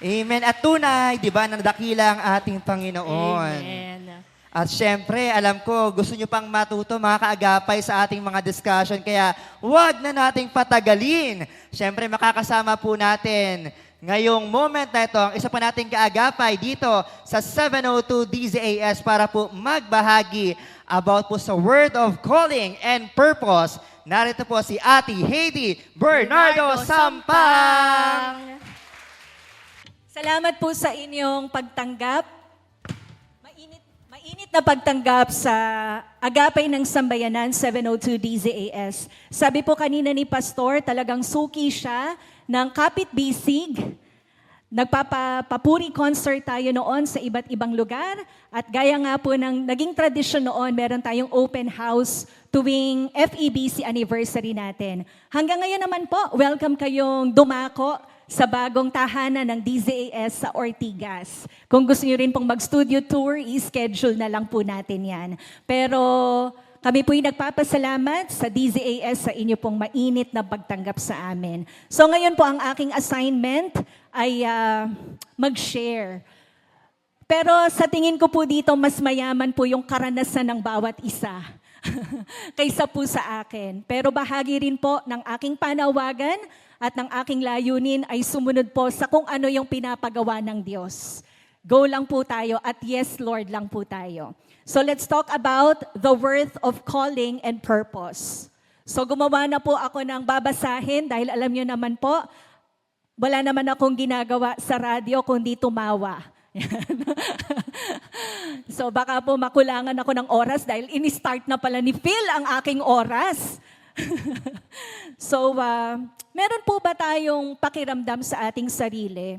Amen. At tunay, di ba, na dakila ang ating Panginoon. Amen. At syempre, alam ko, gusto nyo pang matuto mga kaagapay sa ating mga discussion. Kaya huwag na nating patagalin. Syempre, makakasama po natin ngayong moment na ito, ang isa pa nating kaagapay dito sa 702 DZAS para po magbahagi about po sa word of calling and purpose. Narito po si Ate Heidi Bernardo Sampang. Salamat po sa inyong pagtanggap. Mainit na pagtanggap sa Agapay ng Sambayanan 702 DZAS. Sabi po kanina ni Pastor, talagang suki siya ng Kapit Bisig. Nagpapapuri concert tayo noon sa iba't ibang lugar. At gaya nga po ng naging tradisyon noon, meron tayong open house tuwing FEBC anniversary natin. Hanggang ngayon naman po, welcome kayong dumako sa bagong tahanan ng DZAS sa Ortigas. Kung gusto niyo rin pong mag-studio tour, i-schedule na lang po natin yan. Pero kami po'y nagpapasalamat sa DZAS sa inyo pong mainit na pagtanggap sa amin. So ngayon po ang aking assignment ay mag-share. Pero sa tingin ko po dito, mas mayaman po yung karanasan ng bawat isa kaysa po sa akin. Pero bahagi rin po ng aking panawagan at ng aking layunin ay sumunod po sa kung ano yung pinapagawa ng Diyos. Go lang po tayo at yes, Lord lang po tayo. So let's talk about the worth of calling and purpose. So gumawa na po ako ng babasahin dahil alam nyo naman po, wala naman akong ginagawa sa radyo kundi tumawa. So baka po makulangan ako ng oras dahil in-start na pala ni Phil ang aking oras. So meron po ba tayong pakiramdam sa ating sarili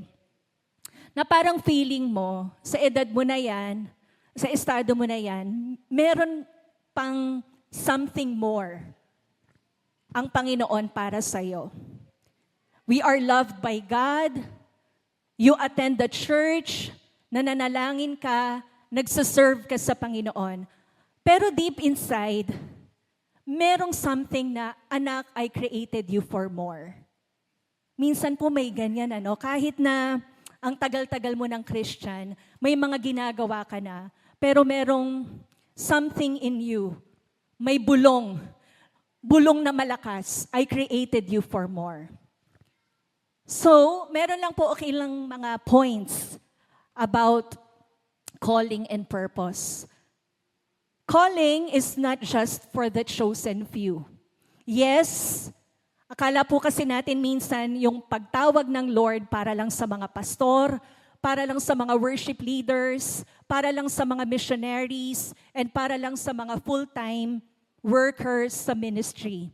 na parang feeling mo sa edad mo na yan, sa estado mo na yan, meron pang something more ang Panginoon para sa'yo? We are loved by God. You attend the church, nananalangin ka, nagsaserve ka sa Panginoon. Pero deep inside, merong something na, anak, I created you for more. Minsan po may ganyan, kahit na ang tagal-tagal mo ng Christian, may mga ginagawa ka na, pero merong something in you, may bulong na malakas, I created you for more. So, meron lang po ilang mga points about calling and purpose. Calling is not just for the chosen few. Yes, akala po kasi natin minsan yung pagtawag ng Lord para lang sa mga pastor, para lang sa mga worship leaders, para lang sa mga missionaries, and para lang sa mga full-time workers sa ministry.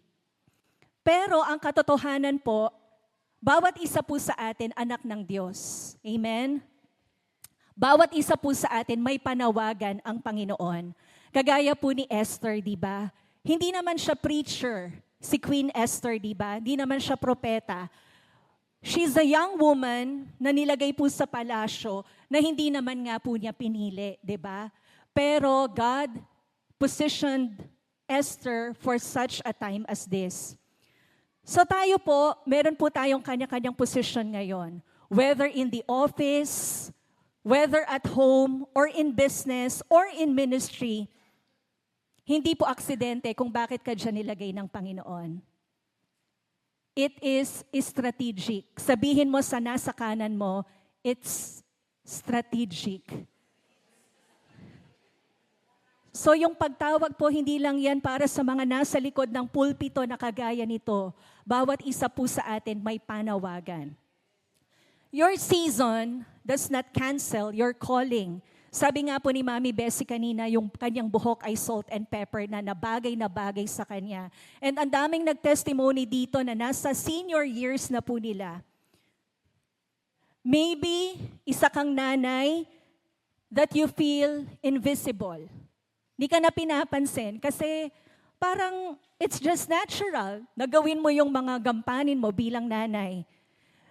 Pero ang katotohanan po, bawat isa po sa atin anak ng Diyos. Amen? Bawat isa po sa atin may panawagan ang Panginoon. Kagaya po ni Esther, di ba? Hindi naman siya preacher, si Queen Esther, di ba? Hindi naman siya propeta. She's a young woman na nilagay po sa palasyo na hindi naman nga po niya pinili, di ba? Pero God positioned Esther for such a time as this. So tayo po, meron po tayong kanya-kanyang position ngayon. Whether in the office, whether at home, or in business, or in ministry, hindi po aksidente kung bakit ka dyan nilagay ng Panginoon. It is strategic. Sabihin mo sa nasa kanan mo, it's strategic. So yung pagtawag po, hindi lang yan para sa mga nasa likod ng pulpito na kagaya nito. Bawat isa po sa atin may panawagan. Your season does not cancel your calling. Sabi nga po ni Mami Bessie kanina, yung kanyang buhok ay salt and pepper na bagay sa kanya. And ang daming nag-testimony dito na nasa senior years na po nila. Maybe isa kang nanay that you feel invisible. Hindi ka na pinapansin kasi parang it's just natural na gawin mo yung mga gampanin mo bilang nanay.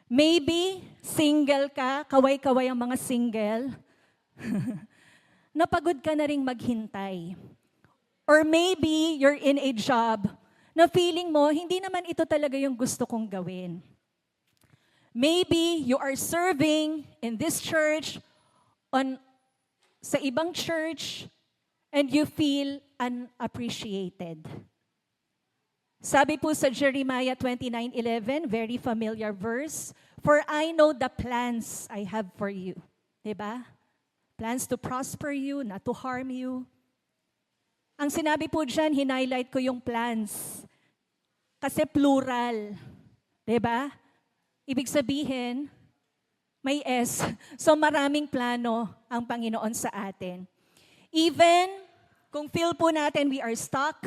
Maybe single ka, kaway-kaway ang mga single. Napagod ka na ring maghintay. Or maybe you're in a job na feeling mo, hindi naman ito talaga yung gusto kong gawin. Maybe you are serving in this church, sa ibang church, and you feel unappreciated. Sabi po sa Jeremiah 29:11, very familiar verse, "For I know the plans I have for you." Diba? Plans to prosper you, not to harm you. Ang sinabi po dyan, hinighlight ko yung plans. Kasi plural. Diba? Ibig sabihin, may S. So maraming plano ang Panginoon sa atin. Even kung feel po natin we are stuck,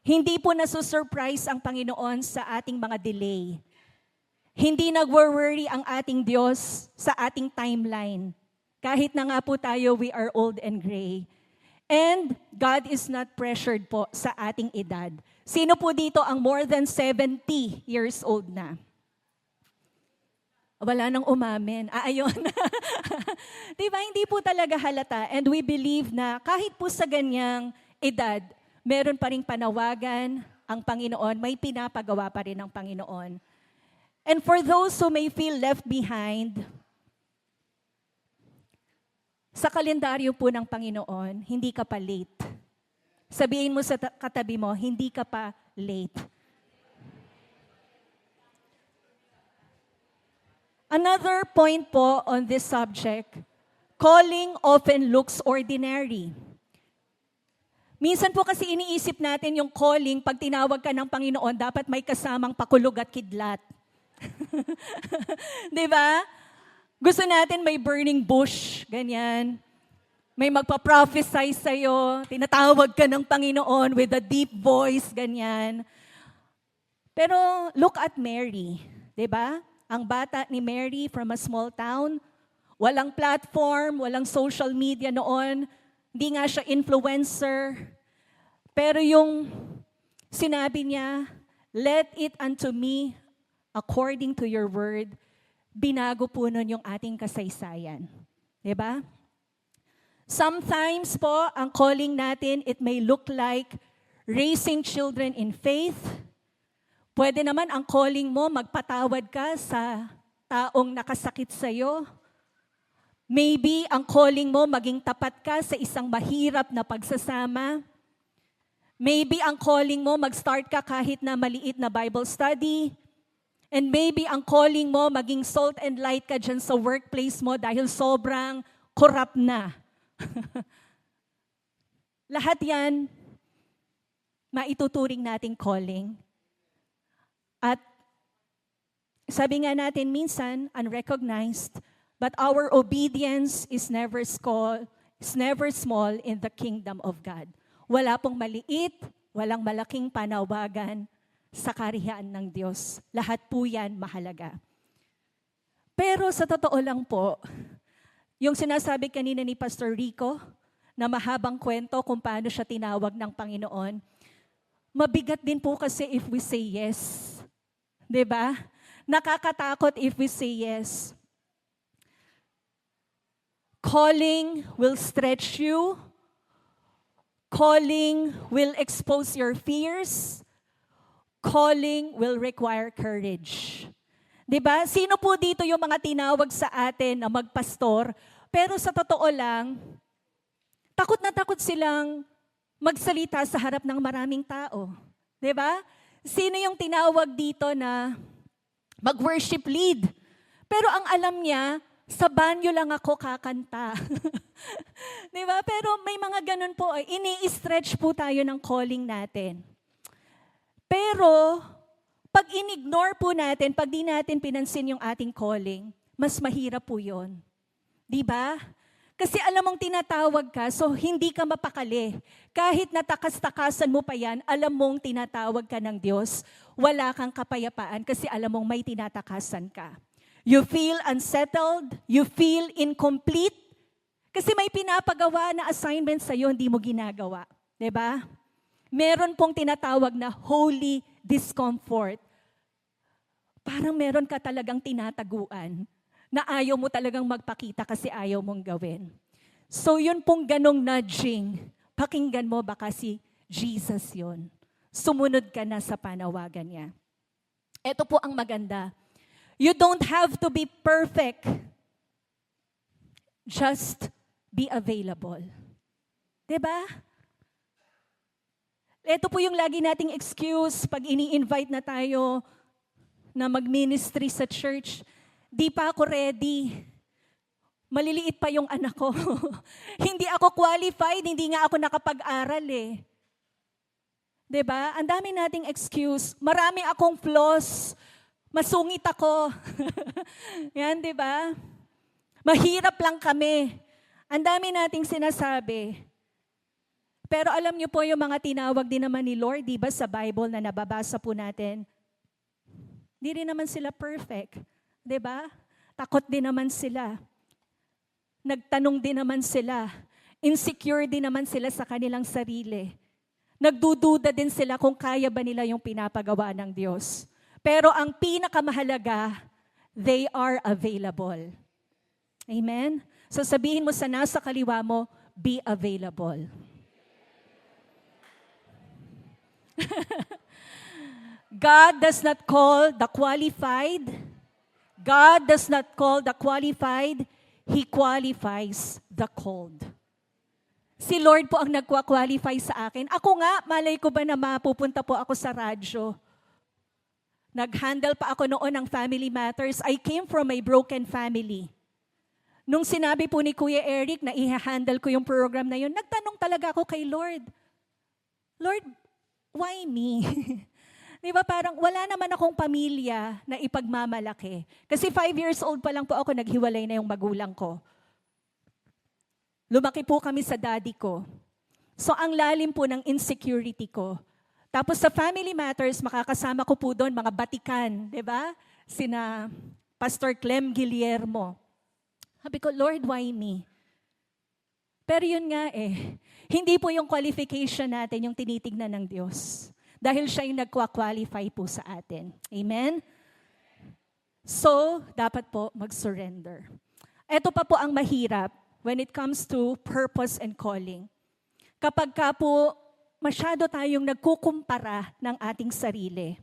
hindi po nasusurprise ang Panginoon sa ating mga delay. Hindi nagwo-worry ang ating Diyos sa ating timeline. Kahit na nga po tayo, we are old and gray. And God is not pressured po sa ating edad. Sino po dito ang more than 70 years old na? Wala nang umamin. Ayun. Diba? Hindi po talaga halata. And we believe na kahit po sa ganyang edad, meron pa ring panawagan ang Panginoon, may pinapagawa pa rin ang Panginoon. And for those who may feel left behind, sa kalendaryo po ng Panginoon, hindi ka pa late. Sabihin mo sa katabi mo, hindi ka pa late. Another point po on this subject, calling often looks ordinary. Minsan po kasi iniisip natin yung calling, pag tinawag ka ng Panginoon, dapat may kasamang pakulog at kidlat. Diba? Gusto natin may burning bush, ganyan. May magpa-prophesy sa'yo, tinatawag ka ng Panginoon with a deep voice, ganyan. Pero look at Mary, diba? Ang bata ni Mary from a small town, walang platform, walang social media noon, hindi nga siya influencer. Pero yung sinabi niya, "Let it unto me according to your word," binago po nun yung ating kasaysayan. Diba? Sometimes po, ang calling natin, it may look like raising children in faith. Pwede naman ang calling mo, magpatawad ka sa taong nakasakit sa'yo. Maybe ang calling mo, maging tapat ka sa isang mahirap na pagsasama. Maybe ang calling mo, mag-start ka kahit na maliit na Bible study. And maybe ang calling mo, maging salt and light ka dyan sa workplace mo dahil sobrang corrupt na. Lahat yan, maituturing nating calling. At sabi nga natin minsan, unrecognized, but our obedience is never small in the kingdom of God. Wala pong maliit, walang malaking panawagan sa kaharian ng Diyos. Lahat po yan mahalaga. Pero sa totoo lang po, yung sinasabi kanina ni Pastor Rico, na mahabang kwento kung paano siya tinawag ng Panginoon, mabigat din po kasi if we say yes. 'Di ba? Nakakatakot if we say yes. Calling will stretch you. Calling will expose your fears. Calling will require courage. 'Di ba? Sino po dito yung mga tinawag sa atin na magpastor, pero sa totoo lang, takot na takot silang magsalita sa harap ng maraming tao. 'Di ba? Sino yung tinawag dito na mag-worship lead? Pero ang alam niya, sa banyo lang ako kakanta. Di ba? Pero may mga ganun po, ini-stretch po tayo ng calling natin. Pero, pag in-ignore po natin, pag di natin pinansin yung ating calling, mas mahirap po yun. Di ba? Kasi alam mong tinatawag ka, so hindi ka mapakali. Kahit natakas-takasan mo pa yan, alam mong tinatawag ka ng Diyos, wala kang kapayapaan kasi alam mong may tinatakasan ka. You feel unsettled, you feel incomplete, kasi may pinapagawa na assignment sa'yo, hindi mo ginagawa. 'Di ba? Meron pong tinatawag na holy discomfort. Parang meron ka talagang tinataguan na ayaw mo talagang magpakita kasi ayaw mong gawin. So yun pong ganong nudging, pakinggan mo baka si Jesus yun. sumunod ka na sa panawagan niya. Ito po ang maganda. You don't have to be perfect. Just be available. 'Di ba? Ito po yung lagi nating excuse pag ini-invite na tayo na mag-ministry sa church. Di pa ako ready. Maliliit pa yung anak ko. Hindi ako qualified, hindi nga ako nakapag-aral eh. 'Di ba? Ang dami nating excuse. Marami akong flaws. Masungit ako. Yan, 'di ba? Mahirap lang kami. Ang dami nating sinasabi. Pero alam niyo po yung mga tinawag din naman ni Lord, di ba, sa Bible na nababasa po natin, di rin naman sila perfect. Di ba? Takot din naman sila. Nagtanong din naman sila. Insecure din naman sila sa kanilang sarili. Nagdududa din sila kung kaya ba nila yung pinapagawa ng Diyos. Pero ang pinakamahalaga, they are available. Amen? So sabihin mo sa nasa kaliwa mo, be available. God does not call the qualified. God does not call the qualified. He qualifies the called. Si Lord po ang nagkwa-qualify sa akin. Ako nga, malay ko ba na mapupunta po ako sa radyo? Nag-handle pa ako noon ng Family Matters. I came from a broken family. Nung sinabi po ni Kuya Eric na i-handle ko yung program na yun, nagtanong talaga ako kay Lord. Lord, why me? Di ba parang wala naman akong pamilya na ipagmamalaki. Kasi 5 years old pa lang po ako, naghiwalay na yung magulang ko. Lumaki po kami sa daddy ko. So ang lalim po ng insecurity ko. Tapos sa Family Matters, makakasama ko po doon mga batikan, di ba? Sina Pastor Clem Guillermo. Sabi ko, Lord, why me? Pero yun nga hindi po yung qualification natin yung tinitignan ng Diyos. Dahil siya yung nagkwa-qualify po sa atin. Amen? So, dapat po mag-surrender. Ito pa po ang mahirap when it comes to purpose and calling. Kapag ka po masyado tayong nagkukumpara ng ating sarili.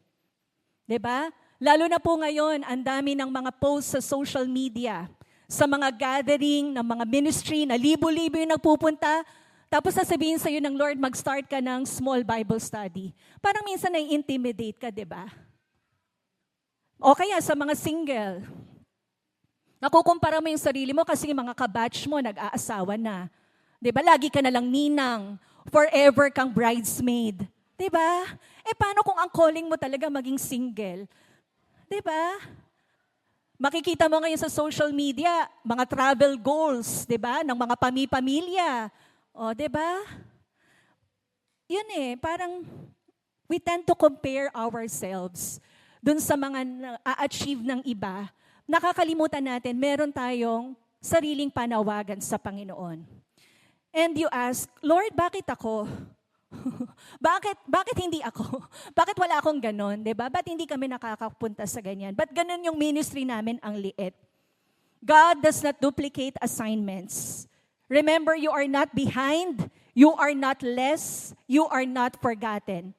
'Di ba? Lalo na po ngayon, ang dami ng mga posts sa social media, sa mga gathering ng mga ministry na libo-libo yung nagpupunta, tapos sasabihin sa'yo ng Lord, mag-start ka ng small Bible study. Parang minsan nai-intimidate ka, 'di ba? O kaya sa mga single, nakukumpara mo yung sarili mo kasi yung mga kabatch mo nag-aasawa na. 'Di ba? Lagi ka na lang ninang, forever kang bridesmaid. 'Di ba? Paano kung ang calling mo talaga maging single? 'Di ba? Makikita mo ngayon sa social media, mga travel goals, 'di ba? Ng mga pamilya. O, 'di ba? Yun parang we tend to compare ourselves dun sa mga na-achieve ng iba. Nakakalimutan natin, meron tayong sariling panawagan sa Panginoon. And you ask, Lord, bakit ako? bakit hindi ako? Bakit wala akong ganon? Diba? Ba't hindi kami nakakapunta sa ganyan? Ba't ganon yung ministry namin ang liit? God does not duplicate assignments. Remember, you are not behind. You are not less. You are not forgotten.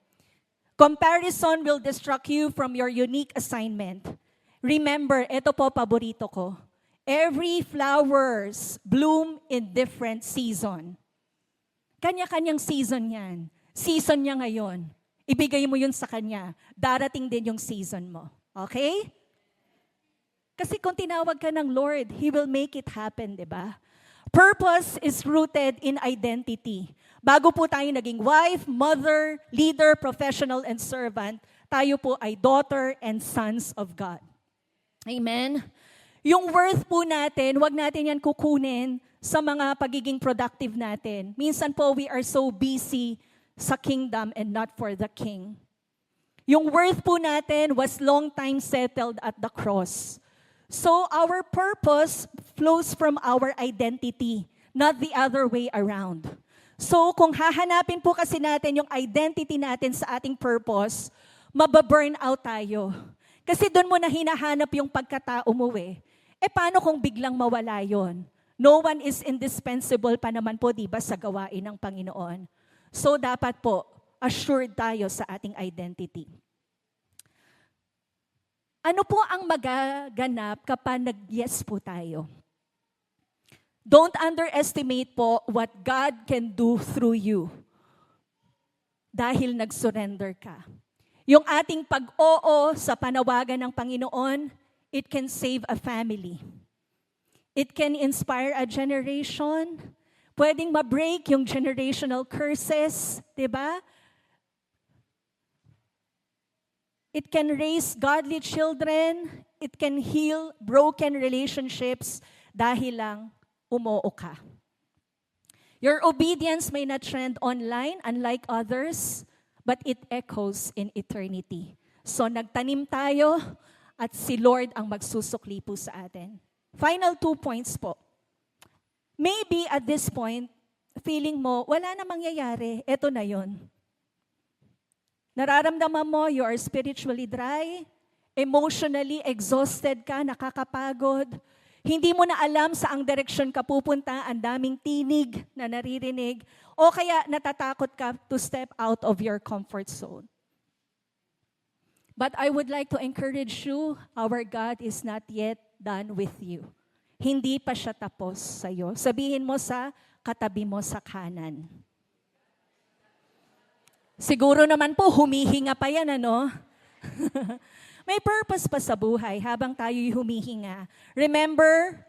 Comparison will distract you from your unique assignment. Remember, ito po paborito ko. Every flowers bloom in different season. Kanya-kanyang season yan. Season niya ngayon. Ibigay mo yun sa kanya. Darating din yung season mo. Okay? Kasi kung tinawag ka ng Lord, He will make it happen, di ba? Purpose is rooted in identity. Bago po tayo naging wife, mother, leader, professional, and servant, tayo po ay daughter and sons of God. Amen? Yung worth po natin, wag natin yan kukunin sa mga pagiging productive natin. Minsan po, we are so busy sa kingdom and not for the king. Yung worth po natin was long time settled at the cross. So our purpose flows from our identity, not the other way around. So kung hahanapin po kasi natin yung identity natin sa ating purpose, mababurn out tayo. Kasi doon mo na hinahanap yung pagkatao mo paano kung biglang mawala yon? No one is indispensable pa naman po, di ba, sa gawain ng Panginoon. So dapat po, assured tayo sa ating identity. Ano po ang magaganap kapag nag-yes po tayo? Don't underestimate po what God can do through you dahil nag-surrender ka. Yung ating pag-oo sa panawagan ng Panginoon, it can save a family. It can inspire a generation. Pwedeng ma-break yung generational curses, di ba? It can raise godly children. It can heal broken relationships dahil lang umoo ka. Your obedience may not trend online unlike others, but it echoes in eternity. So nagtanim tayo at si Lord ang magsusukli po sa atin. Final 2 points po. Maybe at this point, feeling mo, wala na mangyayari, eto na yon. Nararamdaman mo, you are spiritually dry, emotionally exhausted ka, nakakapagod, hindi mo na alam saang direksyon ka pupunta, ang daming tinig na naririnig, o kaya natatakot ka to step out of your comfort zone. But I would like to encourage you, our God is not yet done with you. Hindi pa siya tapos sa'yo. Sabihin mo sa katabi mo sa kanan. Siguro naman po, humihinga pa yan, ano? May purpose pa sa buhay habang tayo'y humihinga. Remember,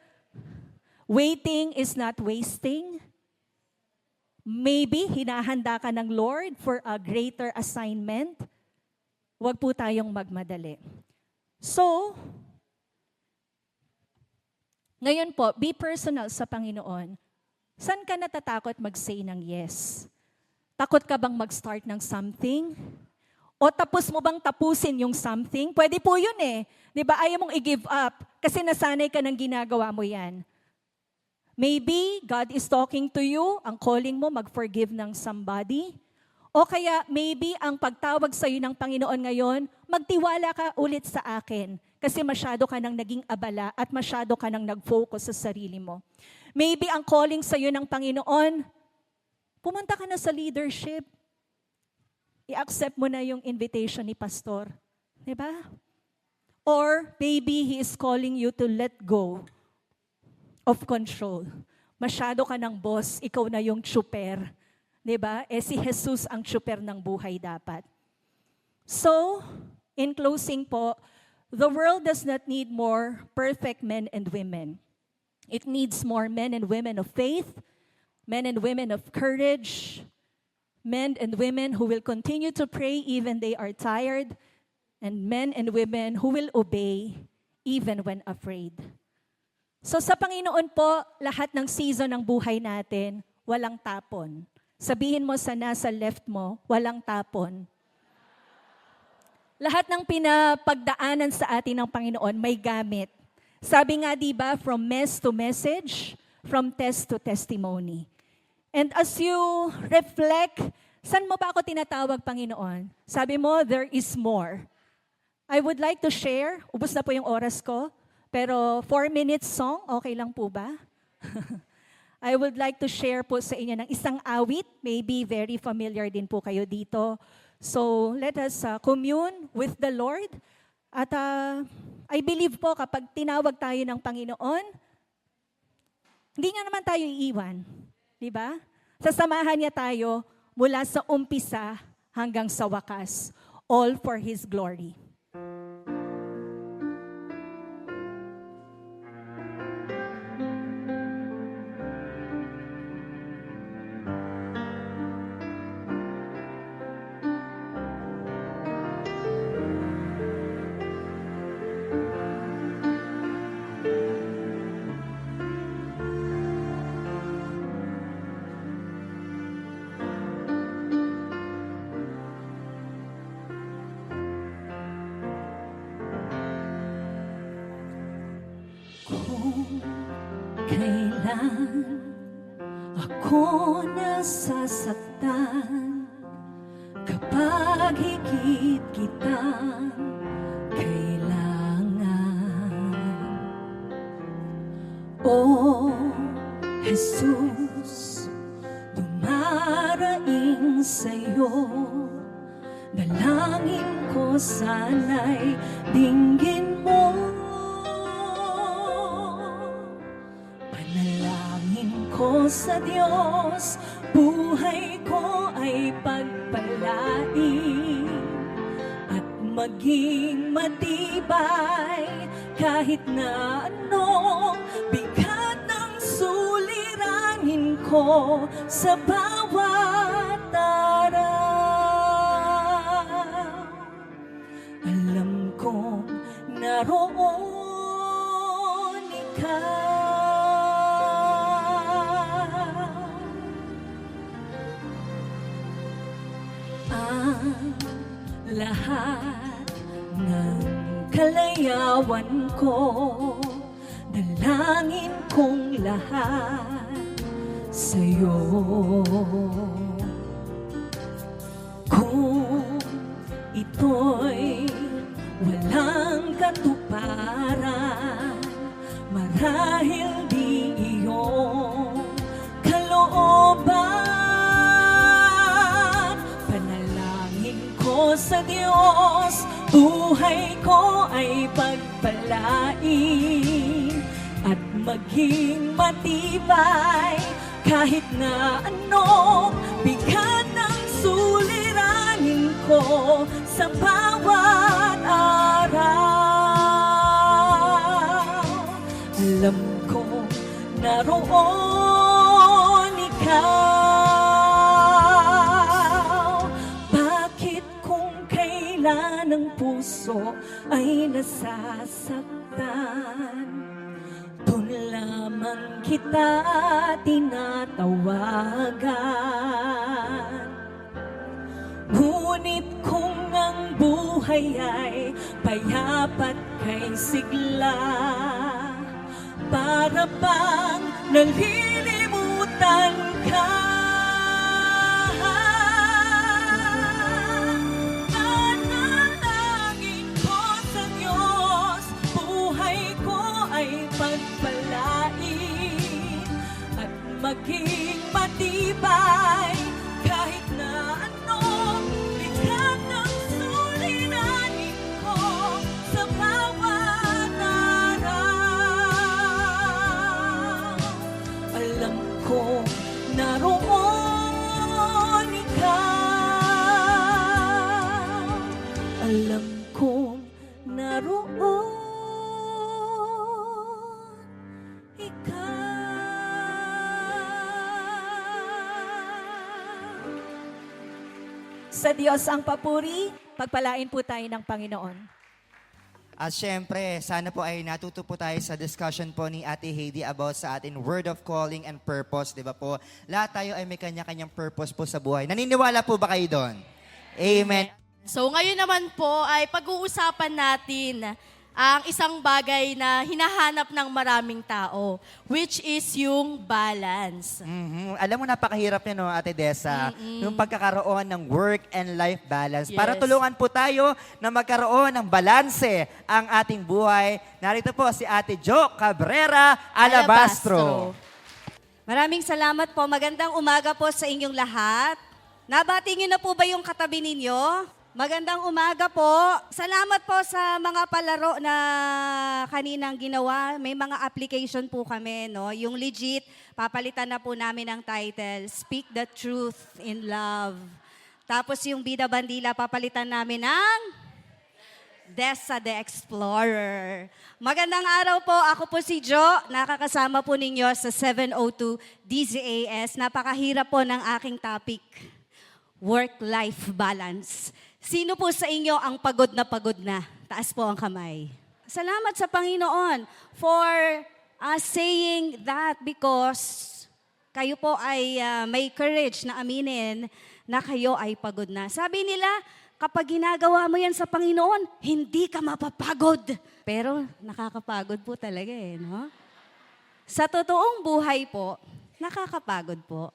waiting is not wasting. Maybe hinahanda ka ng Lord for a greater assignment. Huwag po tayong magmadali. So, ngayon po, be personal sa Panginoon. Saan ka natatakot mag-say ng yes? Takot ka bang mag-start ng something? O tapos mo bang tapusin yung something? Pwede po yun eh. Di ba? Ayaw mong i-give up kasi nasanay ka ng ginagawa mo yan. Maybe God is talking to you, ang calling mo mag-forgive ng somebody. O kaya maybe ang pagtawag sa iyo ng Panginoon ngayon, magtiwala ka ulit sa akin kasi masyado ka nang naging abala at masyado ka nang nag-focus sa sarili mo. Maybe ang calling sa iyo ng Panginoon, pumunta ka na sa leadership. I-accept mo na yung invitation ni pastor. Diba? Or maybe He is calling you to let go of control. Masyado ka ng boss, ikaw na yung tsuper. Diba? Si Jesus ang tsuper ng buhay dapat. So, in closing po, the world does not need more perfect men and women. It needs more men and women of faith, men and women of courage, men and women who will continue to pray even they are tired, and men and women who will obey even when afraid. So sa Panginoon po, lahat ng season ng buhay natin, walang tapon. Sabihin mo sa nasa left mo, walang tapon. Lahat ng pinapagdaanan sa atin ng Panginoon may gamit. Sabi nga diba, from mess to message, from test to testimony. And as you reflect, saan mo ba ako tinatawag, Panginoon? Sabi mo, there is more. I would like to share, ubos na po yung oras ko, pero 4 minutes song, okay lang po ba? I would like to share po sa inyo ng isang awit, maybe very familiar din po kayo dito. So let us commune with the Lord. At I believe po kapag tinawag tayo ng Panginoon, hindi niya naman tayo iiwan. Di ba? Sasamahan niya tayo mula sa umpisa hanggang sa wakas. All for His glory. Kailan ako nasasaktan kapag higit kitang kailangan. O Jesus, dumarating daraing sa'yo. Dalangin ko sana'y dinggin mo. Panalangin ko sa Diyos, buhay ko ay pagpalain at maging matibay kahit na anong bigat ng suliranin ko sa bawat araw. Alam kong naroon ikaw. Ang lahat ng kalayawan ko, dalangin kong lahat sa'yo. Kung ito'y walang katuparan, marahil di iyong kalooban. Panalangin ko sa Diyos, buhay ko ay pagpalain at maging matibay kahit na anong bigat ng suliranin ko sa bawat araw. Alam ko naroon ikaw. Bakit kung kailan ang puso ay nasasaktan, doon lamang kita tinatawagan? Ngunit kung ang buhay ay payapat kay sigla, para bang nalilimutan ka? Nanalangin ko sa Diyos, buhay ko ay pagpalain at maging matibay kahit na anong bigat ng suliranin ko sa bawat araw. Alam ko naroon ikaw. Alam kong naroon ikaw. Sa Diyos ang papuri, pagpalain po tayo ng Panginoon. At syempre, sana po ay natuto po tayo sa discussion po ni Ate Heidi about sa ating word of calling and purpose, di ba po? Lahat tayo ay may kanya-kanyang purpose po sa buhay. Naniniwala po ba kayo doon? Amen. So ngayon naman po ay pag-uusapan natin ang isang bagay na hinahanap ng maraming tao, which is yung balance. Alam mo, napakahirap yan, no, Ate Dessa, yung pagkakaroon ng work and life balance. Para Yes. tulungan po tayo na magkaroon ng balanse ang ating buhay. Narito po si Ate Jo Cabrera Alabastro. Maraming salamat po. Magandang umaga po sa inyong lahat. Nabati niyo na po ba yung katabi ninyo? Magandang umaga po. Salamat po sa mga palaro na kaninang ginawa. May mga application po kami, no? Yung legit, papalitan na po namin ang title, Speak the Truth in Love. Tapos yung Bida Bandila, papalitan namin ng Dessa the Explorer. Magandang araw po. Ako po si Jo. Nakakasama po ninyo sa 702 DZAS. Napakahirap po ng aking topic, work-life balance. Sino po sa inyo ang pagod na pagod na? Taas po ang kamay. Salamat sa Panginoon for saying that, because kayo po ay may courage na aminin na kayo ay pagod na. Sabi nila, kapag ginagawa mo yan sa Panginoon, hindi ka mapapagod. Pero nakakapagod po talaga no? Sa totoong buhay po, nakakapagod po.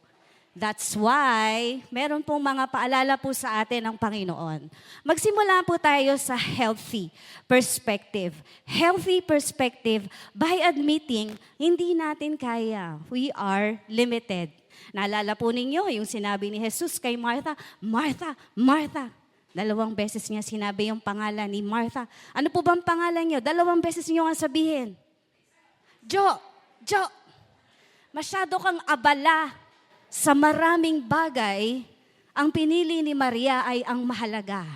That's why, meron pong mga paalala po sa atin ng Panginoon. Magsimula po tayo sa healthy perspective. Healthy perspective by admitting, hindi natin kaya. We are limited. Naalala po ninyo yung sinabi ni Jesus kay Martha, Martha, Martha. 2 beses niya sinabi yung pangalan ni Martha. Ano po bang pangalan niyo? 2 beses niyo nga sabihin. Jo. Masyado kang abala sa maraming bagay, ang pinili ni Maria ay ang mahalaga.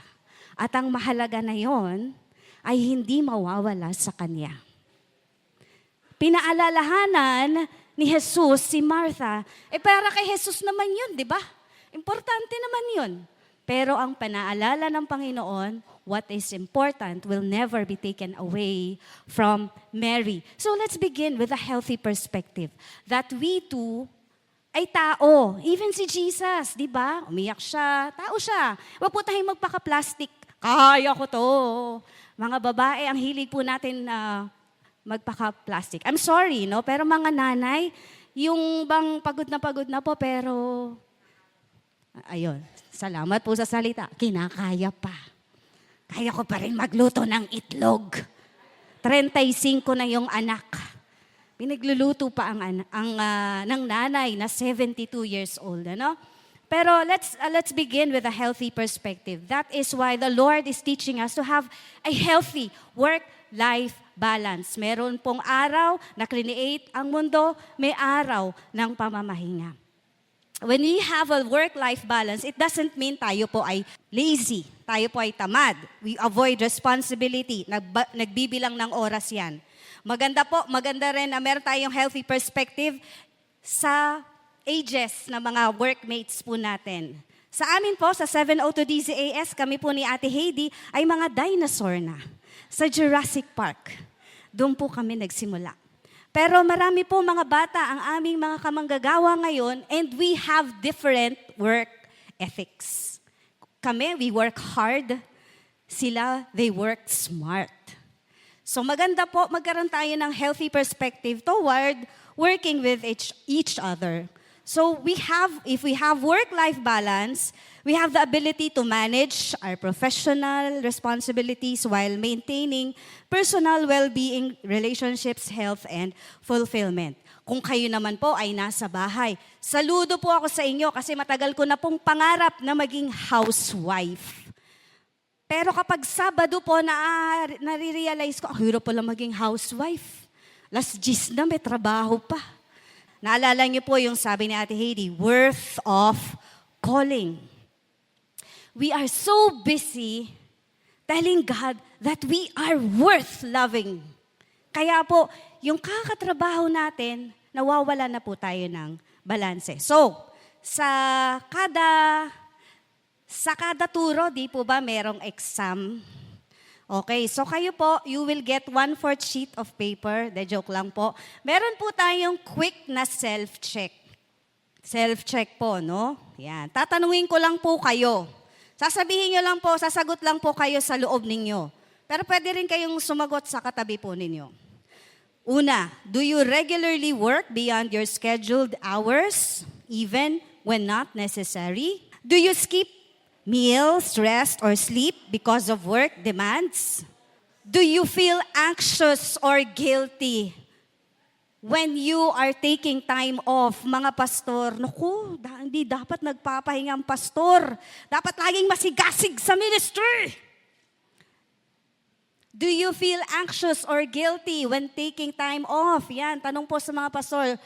At ang mahalaga na yon ay hindi mawawala sa kanya. Pinaalalahanan ni Jesus si Martha, para kay Jesus naman yun, di ba? Importante naman yun. Pero ang panaalala ng Panginoon, what is important will never be taken away from Mary. So let's begin with a healthy perspective. That we too ay tao. Even si Jesus, di ba? Umiyak siya, tao siya. Huwag po tayong magpaka-plastic. Kaya ko to. Mga babae, ang hilig po natin magpaka-plastic. I'm sorry, no? Pero mga nanay, yung bang pagod na po, pero ayun, salamat po sa salita. Kinakaya pa. Kaya ko pa rin magluto ng itlog. 35 na yung anak. Pinagluluto pa ng nanay na 72 years old, ano? Pero let's begin with a healthy perspective. That is why the Lord is teaching us to have a healthy work-life balance. Meron pong araw na create ang mundo, may araw ng pamamahinga. When we have a work-life balance, it doesn't mean tayo po ay lazy, tayo po ay tamad. We avoid responsibility, nagbibilang ng oras yan. Maganda rin na meron tayong healthy perspective sa ages ng mga workmates po natin. Sa amin po, sa 702 DZAS, kami po ni Ate Heidi ay mga dinosaur na. Sa Jurassic Park, doon po kami nagsimula. Pero marami po mga bata ang aming mga kamanggagawa ngayon and we have different work ethics. Kami, we work hard. Sila, they work smart. So maganda po, magkaroon tayo ng healthy perspective toward working with each other. So if we have work-life balance, we have the ability to manage our professional responsibilities while maintaining personal well-being, relationships, health, and fulfillment. Kung kayo naman po ay nasa bahay, saludo po ako sa inyo kasi matagal ko na pong pangarap na maging housewife. Pero kapag Sabado po, nare-realize ko, hirap pala maging housewife. Las 10 na, may trabaho pa. Naalala niyo po yung sabi ni Ate Heidi, worth of calling. We are so busy telling God that we are worth loving. Kaya po, yung kakatrabaho natin, nawawala na po tayo ng balanse. So, sa kada turo, di po ba merong exam? Okay, so kayo po, you will get 1/4 sheet of paper. De joke lang po. Meron po tayong quick na self-check. Self-check po, no? Yan. Tatanungin ko lang po kayo. Sasabihin nyo lang po, sasagot lang po kayo sa loob ninyo. Pero pwede rin kayong sumagot sa katabi po ninyo. Una, do you regularly work beyond your scheduled hours, even when not necessary? Do you skip meals, rest, or sleep because of work demands? Do you feel anxious or guilty when you are taking time off? Mga pastor, naku, hindi dapat nagpapahinga ang pastor. Dapat laging masigasig sa ministry. Do you feel anxious or guilty when taking time off? Yan, tanong po sa mga pastor.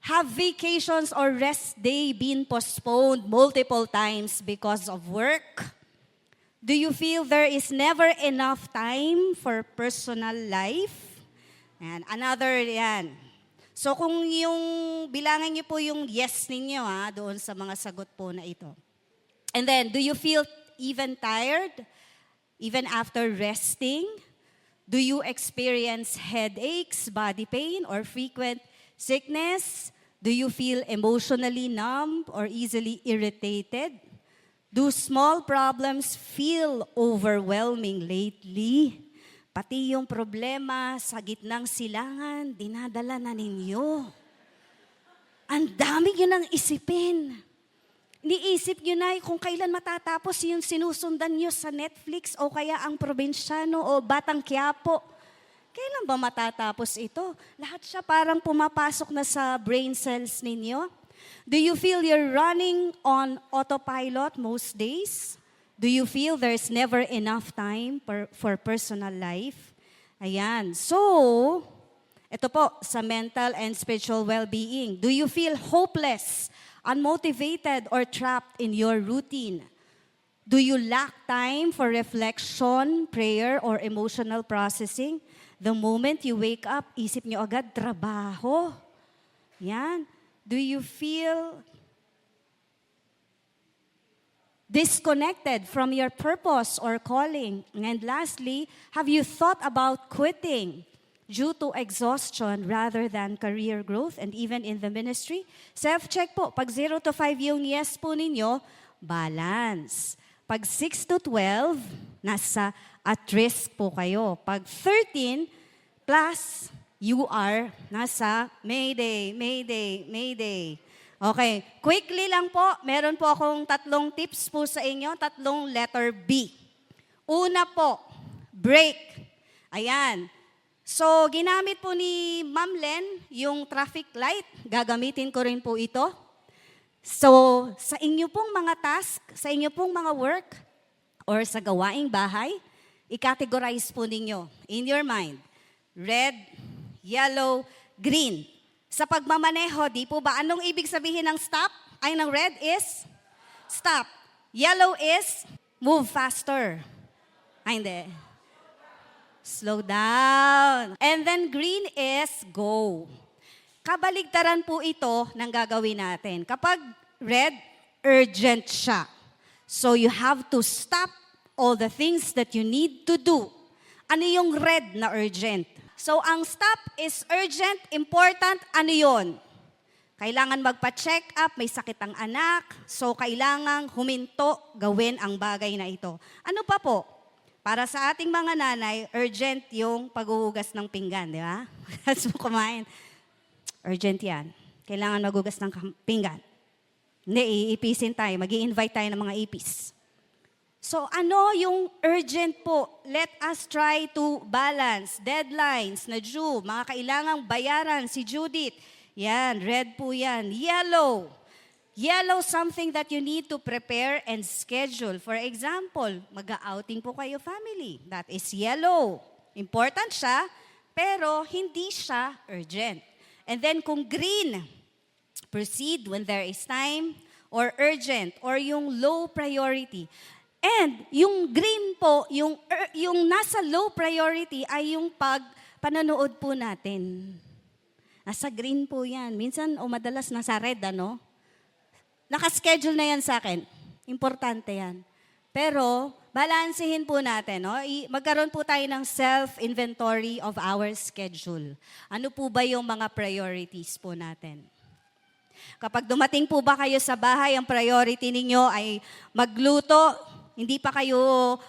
Have vacations or rest day been postponed multiple times because of work? Do you feel there is never enough time for personal life? And another yan. So kung yung bilangan niyo po yung yes ninyo doon sa mga sagot po na ito. And then, do you feel even tired even after resting? Do you experience headaches, body pain, or frequent sickness? Do you feel emotionally numb or easily irritated? Do small problems feel overwhelming lately? Pati yung problema sa gitnang silangan, dinadala na ninyo. Ang dami nyo nang isipin. Niisip nyo na kung kailan matatapos yung sinusundan nyo sa Netflix o kaya ang Probinsyano o Batang Quiapo. Kailan ba matatapos ito? Lahat siya parang pumapasok na sa brain cells ninyo. Do you feel you're running on autopilot most days? Do you feel there's never enough time for personal life? Ayan. So, ito po, sa mental and spiritual well-being. Do you feel hopeless, unmotivated, or trapped in your routine? Do you lack time for reflection, prayer, or emotional processing? The moment you wake up, isip nyo agad, trabaho. Yan. Do you feel disconnected from your purpose or calling? And lastly, have you thought about quitting due to exhaustion rather than career growth and even in the ministry? Self-check po. Pag 0 to 5 yung yes po ninyo, balance. Pag 6 to 12, nasa at risk po kayo. Pag 13 plus, you are nasa Mayday, Mayday, Mayday. Okay, quickly lang po, meron po akong 3 tips po sa inyo, 3 letter B. Una po, break. Ayan. So, ginamit po ni Ma'am Len yung traffic light. Gagamitin ko rin po ito. So, sa inyo pong mga task, sa inyo pong mga work, or sa gawaing bahay, i-categorize po ninyo in your mind. Red, yellow, green. Sa pagmamaneho, di po ba? Anong ibig sabihin ng stop? Ay, ng red is stop. Yellow is move faster. Ay, hindi. Slow down. And then green is go. Kabaligtaran po ito ng gagawin natin. Kapag red, urgent siya. So you have to stop all the things that you need to do. Ano yung red na urgent? So ang stop is urgent, important, ano yun? Kailangan magpa-check up, may sakit ang anak, so kailangang huminto, gawin ang bagay na ito. Ano pa po? Para sa ating mga nanay, urgent yung paghuhugas ng pinggan, di ba? That's mo kumain. Urgent yan. Kailangan maghugas ng pinggan. Hindi, iipisin tayo. Mag-i-invite tayo ng mga ipis. So ano yung urgent po? Let us try to balance. Deadlines na due, mga kailangang bayaran, si Judith. Yan, red po yan. Yellow. Yellow, something that you need to prepare and schedule. For example, mag-outing po kayo family. That is yellow. Important siya, pero hindi siya urgent. And then kung green, proceed when there is time, or urgent, or yung low priority. And yung green po, yung nasa low priority ay yung panonood po natin. Nasa green po yan. Minsan o madalas nasa red, ano? Nakaschedule na yan sa akin. Importante yan. Pero, balansehin po natin. No? Magkaroon po tayo ng self-inventory of our schedule. Ano po ba yung mga priorities po natin? Kapag dumating po ba kayo sa bahay, ang priority ninyo ay magluto, hindi pa kayo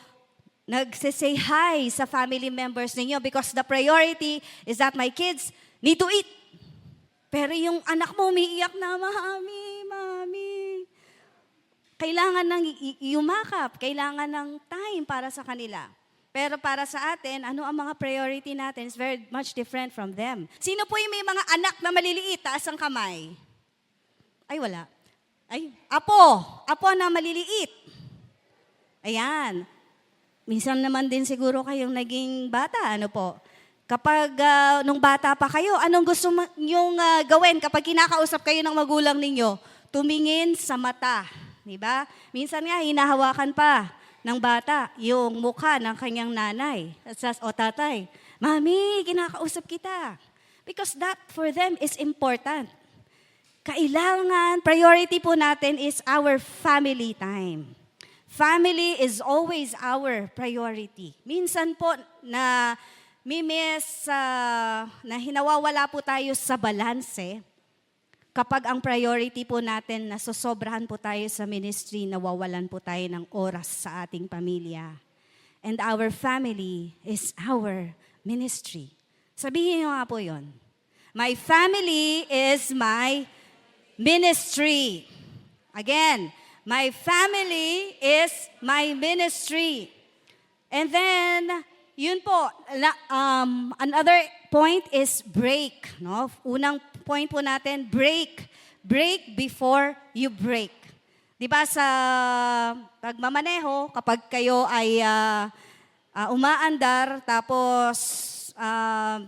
nag-say hi sa family members ninyo because the priority is that my kids need to eat. Pero yung anak mo umiiyak na, Mami. Kailangan ng yumakap, kailangan ng time para sa kanila. Pero para sa atin, ano ang mga priority natin is very much different from them. Sino po yung may mga anak na maliliit, taas ang kamay? Ay, wala. Ay, apo na maliliit. Ayan. Minsan naman din siguro kayong naging bata, ano po? Kapag nung bata pa kayo, anong gusto nyong gawin kapag kinakausap kayo ng magulang ninyo? Tumingin sa mata, di ba? Minsan nga, hinahawakan pa ng bata yung mukha ng kanyang nanay o tatay. Mami, kinakausap kita. Because that for them is important. Kailangan, priority po natin is our family time. Family is always our priority. Minsan po na na hinawawala po tayo sa balanse kapag ang priority po natin nasosobrahan po tayo sa ministry, nawawalan po tayo ng oras sa ating pamilya. And our family is our ministry. Sabihin niyo nga po yun. My family is my ministry. Again, my family is my ministry. And then, yun po, another point is break. No? Unang point po natin, break. Break before you break. Di ba sa pagmamaneho, kapag kayo ay umaandar, tapos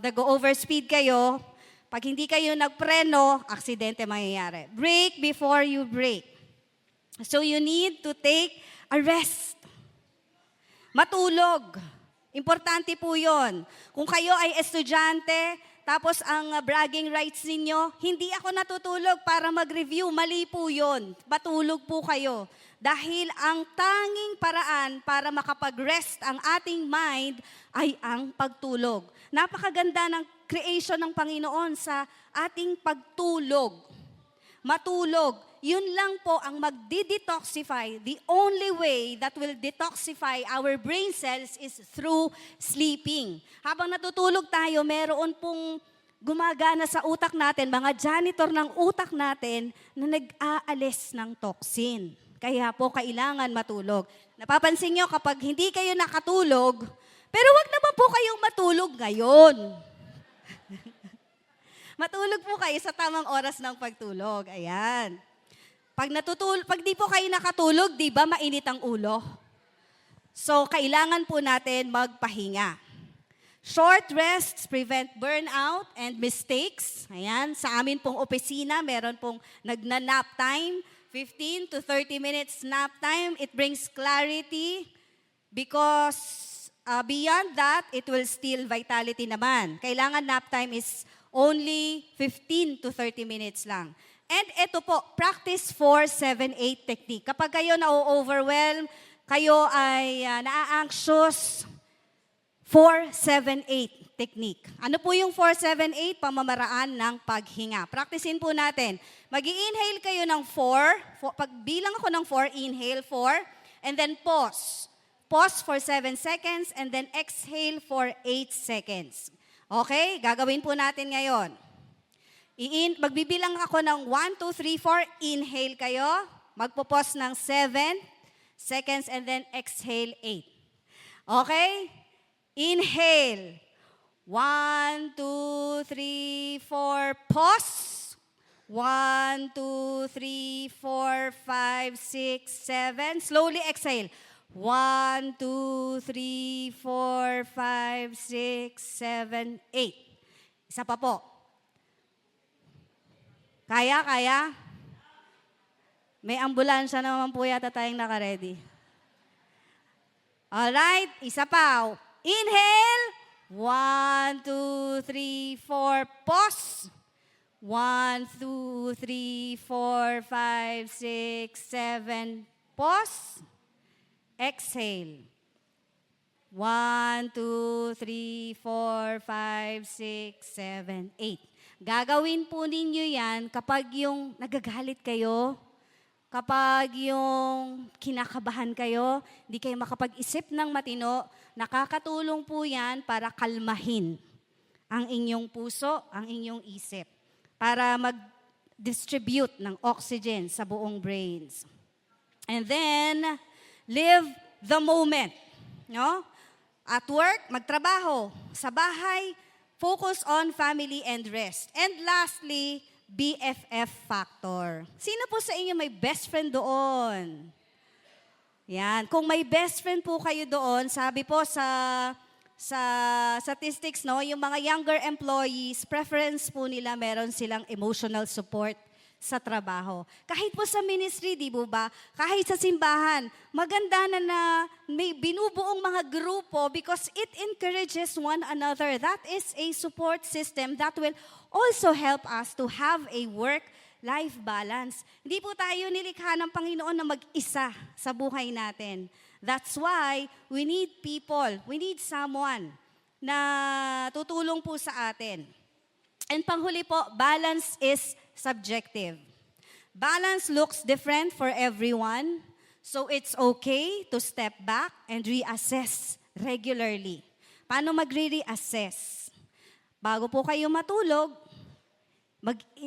nag-overspeed kayo, pag hindi kayo nagpreno, aksidente mangyayari. Break before you break. So you need to take a rest. Matulog. Importante po yun. Kung kayo ay estudyante, tapos ang bragging rights ninyo, hindi ako natutulog para mag-review. Mali po yun. Matulog po kayo. Dahil ang tanging paraan para makapag-rest ang ating mind ay ang pagtulog. Napakaganda ng creation ng Panginoon sa ating pagtulog. Matulog. Yun lang po ang magdi-detoxify. The only way that will detoxify our brain cells is through sleeping. Habang natutulog tayo, meron pong gumagana sa utak natin, mga janitor ng utak natin na nag-aalis ng toxin. Kaya po kailangan matulog. Napapansin nyo kapag hindi kayo nakatulog, pero wag naman po kayong matulog ngayon. Matulog po kayo sa tamang oras ng pagtulog. Ayan. Pag di po kayo nakatulog, di ba mainit ang ulo? So, kailangan po natin magpahinga. Short rests prevent burnout and mistakes. Ayan, sa amin pong opisina, meron pong nagna-nap time, 15 to 30 minutes nap time. It brings clarity because beyond that, it will steal vitality naman. Kailangan nap time is only 15 to 30 minutes lang. And ito po, practice 4-7-8 technique. Kapag kayo na-overwhelm, kayo ay na-anxious, 4-7-8 technique. Ano po yung 4-7-8? Pamamaraan ng paghinga. Practicein po natin. Mag-i-inhale kayo ng 4. Pagbilang ako ng 4, inhale 4. And then pause. Pause for 7 seconds and then exhale for 8 seconds. Okay? Gagawin po natin ngayon. Magbibilang ako ng 1, 2, 3, 4. Inhale kayo. Magpo-pause ng 7 seconds and then exhale 8. Okay? Inhale. 1, 2, 3, 4. Pause. 1, 2, 3, 4, 5, 6, 7. Slowly exhale. 1, 2, 3, 4, 5, 6, 7, 8. Isa pa po. Kaya? May ambulansya naman po yata tayong naka-ready. Alright, isa pa. Inhale. 1, 2, 3, 4. Pause. 1, 2, 3, 4, 5, 6, 7. Pause. Exhale. 1, 2, 3, 4, 5, 6, 7, 8. Gagawin po ninyo yan kapag yung nagagalit kayo, kapag yung kinakabahan kayo, hindi kayo makapag-isip ng matino, nakakatulong po yan para kalmahin ang inyong puso, ang inyong isip, para mag-distribute ng oxygen sa buong brains. And then, live the moment. No? At work, magtrabaho. Sa bahay, focus on family and rest. And lastly, BFF factor. Sino po sa inyo may best friend doon? Yan. Kung may best friend po kayo doon, sabi po sa statistics, no, yung mga younger employees, preference po nila meron silang emotional support sa trabaho. Kahit po sa ministry, di ba? Kahit sa simbahan, maganda na may binubuong mga grupo because it encourages one another. That is a support system that will also help us to have a work-life balance. Hindi po tayo nilikha ng Panginoon na mag-isa sa buhay natin. That's why we need people, we need someone na tutulong po sa atin. And panghuli po, balance is subjective. Balance looks different for everyone, so it's okay to step back and reassess regularly. Paano magre-reassess? Bago po kayo matulog,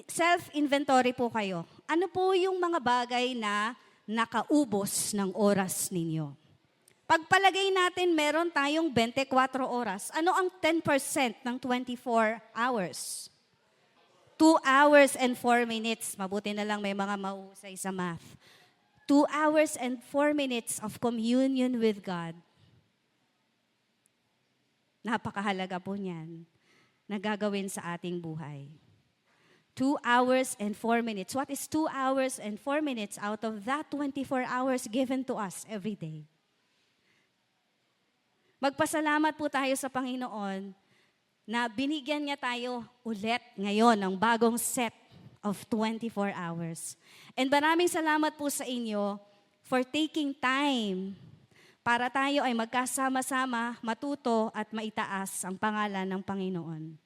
Self-inventory po kayo. Ano po yung mga bagay na nakaubos ng oras ninyo? Pagpalagay natin meron tayong 24 oras. Ano ang 10% ng 24 hours? 2 hours and 4 minutes. Mabuti na lang may mga mahusay sa math. 2 hours and 4 minutes of communion with God. Napakahalaga po niyan na gagawin sa ating buhay. 2 hours and 4 minutes. What is 2 hours and 4 minutes out of that 24 hours given to us every day? Magpasalamat po tayo sa Panginoon na binigyan niya tayo ulit ngayon ng bagong set of 24 hours. And maraming salamat po sa inyo for taking time para tayo ay magkasama-sama, matuto at maitaas ang pangalan ng Panginoon.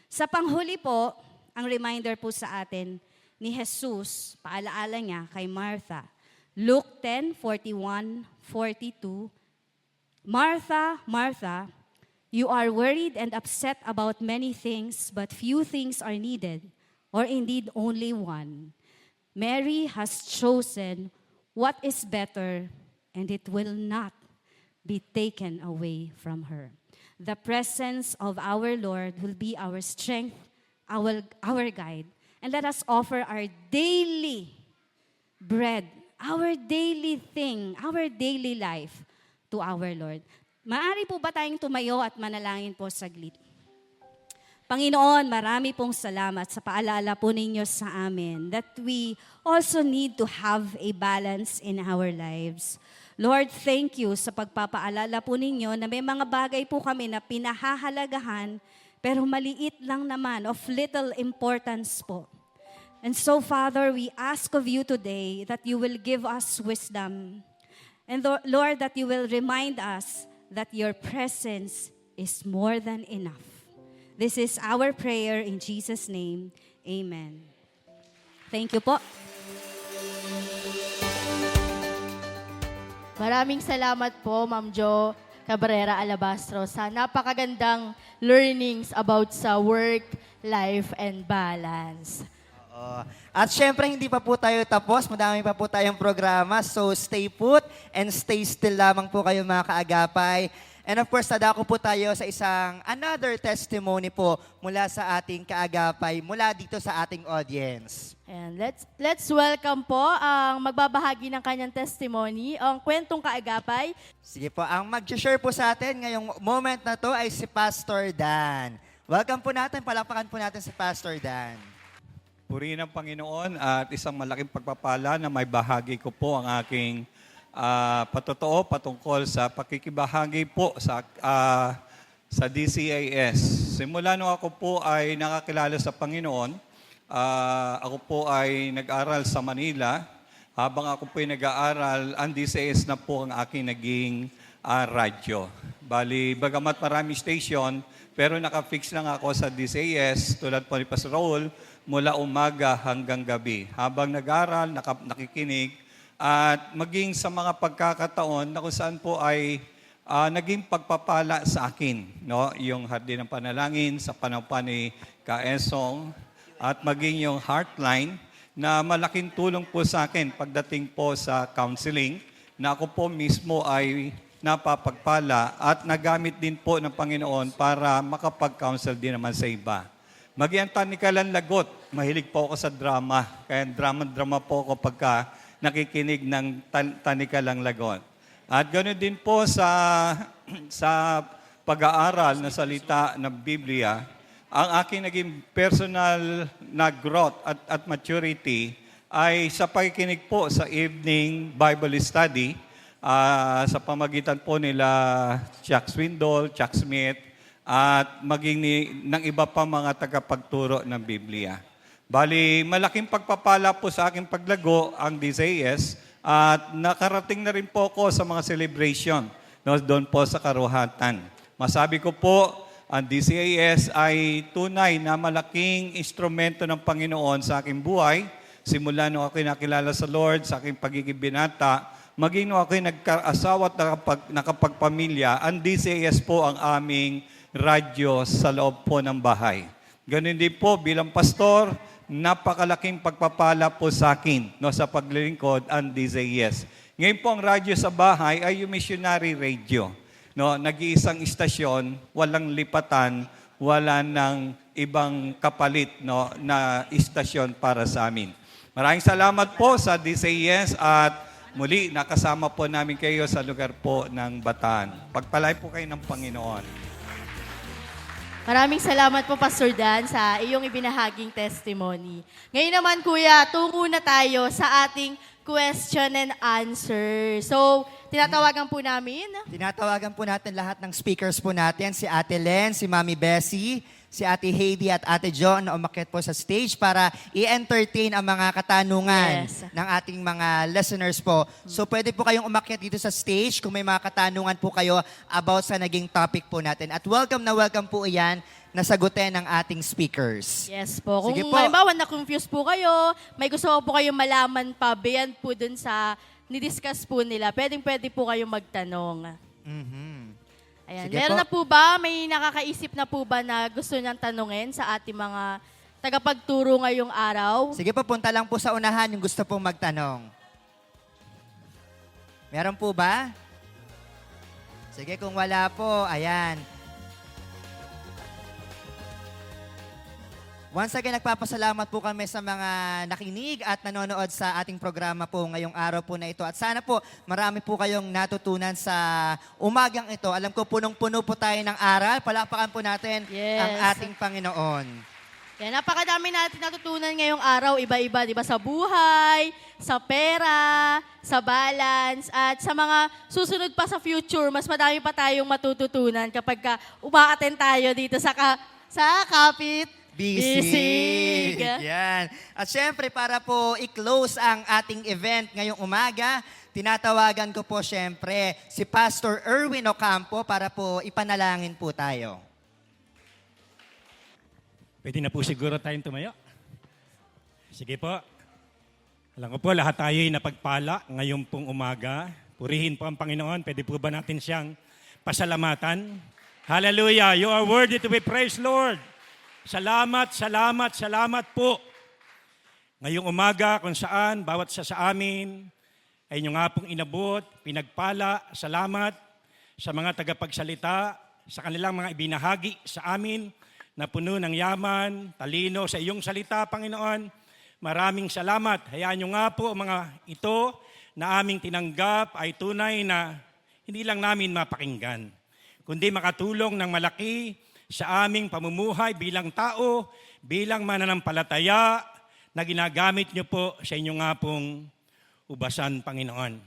Sa panghuli po, ang reminder po sa atin ni Jesus, paalaala niya kay Martha. Luke 10:41-42. Martha, Martha, you are worried and upset about many things, but few things are needed, or indeed only one. Mary has chosen what is better, and it will not be taken away from her. The presence of our Lord will be our strength, our guide. And let us offer our daily bread, our daily thing, our daily life to our Lord. Maaari po ba tayong tumayo at manalangin po saglit? Panginoon, marami pong salamat sa paalala po ninyo sa amin that we also need to have a balance in our lives. Lord, thank you sa pagpapaalala po ninyo na may mga bagay po kami na pinahahalagahan pero maliit lang naman, of little importance po. And so, Father, we ask of you today that you will give us wisdom. And Lord, that you will remind us that your presence is more than enough. This is our prayer in Jesus' name. Amen. Thank you po. Maraming salamat po, Ma'am Jo Cabrera Alabastro, sa napakagandang learnings about sa work, life, and balance. At syempre, hindi pa po tayo tapos. Madami pa po tayong programa. So, stay put and stay still lamang po kayo mga kaagapay. And of course, nadako po tayo sa isang another testimony po mula sa ating kaagapay, mula dito sa ating audience. And let's welcome po ang magbabahagi ng kanyang testimony, ang kwentong kaagapay. Sige po, ang mag-share po sa atin ngayong moment na to ay si Pastor Dan. Welcome po natin, palakpakan po natin si Pastor Dan. Purihin ang Panginoon at isang malaking pagpapala na may bahagi ko po ang aking patotoo patungkol sa pakikibahagi po sa DCAS. Simula nung ako po ay nakakilala sa Panginoon, ako po ay nag-aral sa Manila. Habang ako po ay nag-aaral, ang DCAS na po ang aking naging radyo. Bali, bagamat marami station, pero nakafix lang ako sa DCAS tulad po ni Pastor Raul, mula umaga hanggang gabi. Habang nag-aral, nakikinig, at maging sa mga pagkakataon na kung saan po ay naging pagpapala sa akin. No? Yung Hardin ng Panalangin sa panahon pa ni Kaesong at maging yung Heartline na malaking tulong po sa akin pagdating po sa counseling na ako po mismo ay napapagpala at nagamit din po ng Panginoon para makapag-counsel din naman sa iba. Maging Tanikalan Lagot, mahilig po ako sa drama. Kaya drama po ako pagka nakikinig ng Tanikalang Lagot. At ganoon din po sa pag-aaral na salita ng Biblia, ang aking naging personal na growth at maturity ay sa pakikinig po sa evening Bible study sa pamagitan po nila Chuck Swindoll, Chuck Smith, at maging ng iba pa mga tagapagturo ng Biblia. Bali, malaking pagpapala po sa aking paglago ang DCAS at nakarating na rin po ako sa mga celebration doon po sa Karuhatan. Masabi ko po, ang DCAS ay tunay na malaking instrumento ng Panginoon sa aking buhay. Simula nung ako'y nakilala sa Lord, sa aking pagiging binata, maging nung ako'y nagkaasawa at nakapagpamilya, ang DCAS po ang aming radyo sa loob po ng bahay. Ganun din po bilang pastor, napakalaking pagpapala po sa akin no, sa paglilingkod ang DZS. Ngayon po ang radyo sa bahay ay yung missionary radio. No, nag-iisang istasyon, walang lipatan, wala ng ibang kapalit no, na istasyon para sa amin. Maraming salamat po sa DZS at muli nakasama po namin kayo sa lugar po ng Bataan. Pagpalay po kayo ng Panginoon. Maraming salamat po, Pastor Dan, sa iyong ibinahaging testimony. Ngayon naman, Kuya, tungo na tayo sa ating question and answer. So, tinatawagan po namin. Tinatawagan po natin lahat ng speakers po natin, si Ate Len, si Mami Bessie, si Ate Heidi at Ate John na umakyat po sa stage para i-entertain ang mga katanungan ng ating mga listeners po. So pwede po kayong umakyat dito sa stage kung may mga katanungan po kayo about sa naging topic po natin. At welcome na welcome po iyan na sagutin ng ating speakers. Yes po. Kung Sige po. halimbawa na-confuse po kayo, may gusto po kayong malaman pa beyond po dun sa nidiscuss po nila, pwede po kayong magtanong. Ayan. Sige Meron po. na po ba, may nakakaisip na po ba na gusto niyang tanungin sa ating mga tagapagturo ngayong araw? Sige po, punta lang po sa unahan yung gusto pong magtanong. Meron po ba? Sige, kung wala po, ayan. Once again, nagpapasalamat po kami sa mga nakinig at nanonood sa ating programa po ngayong araw po na ito. At sana po marami po kayong natutunan sa umagang ito. Alam ko punong-puno po tayo ng aral. Palakpakan po natin ang ating Panginoon. Yan, napakadami natin natutunan ngayong araw, iba-iba, di ba? Sa buhay, sa pera, sa balance, at sa mga susunod pa sa future, mas madami pa tayong matututunan kapag uma-attend tayo dito sa Kapit Bisig. Yan. At syempre, para po i-close ang ating event ngayong umaga, tinatawagan ko po syempre si Pastor Erwin Ocampo para po ipanalangin po tayo. Pwede na po siguro tayong tumayo. Sige po. Alam ko po, lahat tayo ay napagpala ngayong pong umaga. Purihin po ang Panginoon. Pwede po ba natin siyang pasalamatan? Hallelujah! You are worthy to be praised, Lord. Salamat, salamat, salamat po. Ngayong umaga kung saan, bawat sa amin, ay inyo nga pong inabot, pinagpala, salamat sa mga tagapagsalita, sa kanilang mga ibinahagi sa amin, na puno ng yaman, talino sa iyong salita, Panginoon. Maraming salamat. Hayaan nyo nga po mga ito na aming tinanggap ay tunay na hindi lang namin mapakinggan, kundi makatulong ng malaki sa aming pamumuhay bilang tao, bilang mananampalataya na ginagamit niyo po sa inyo nga pong ubasan, Panginoon.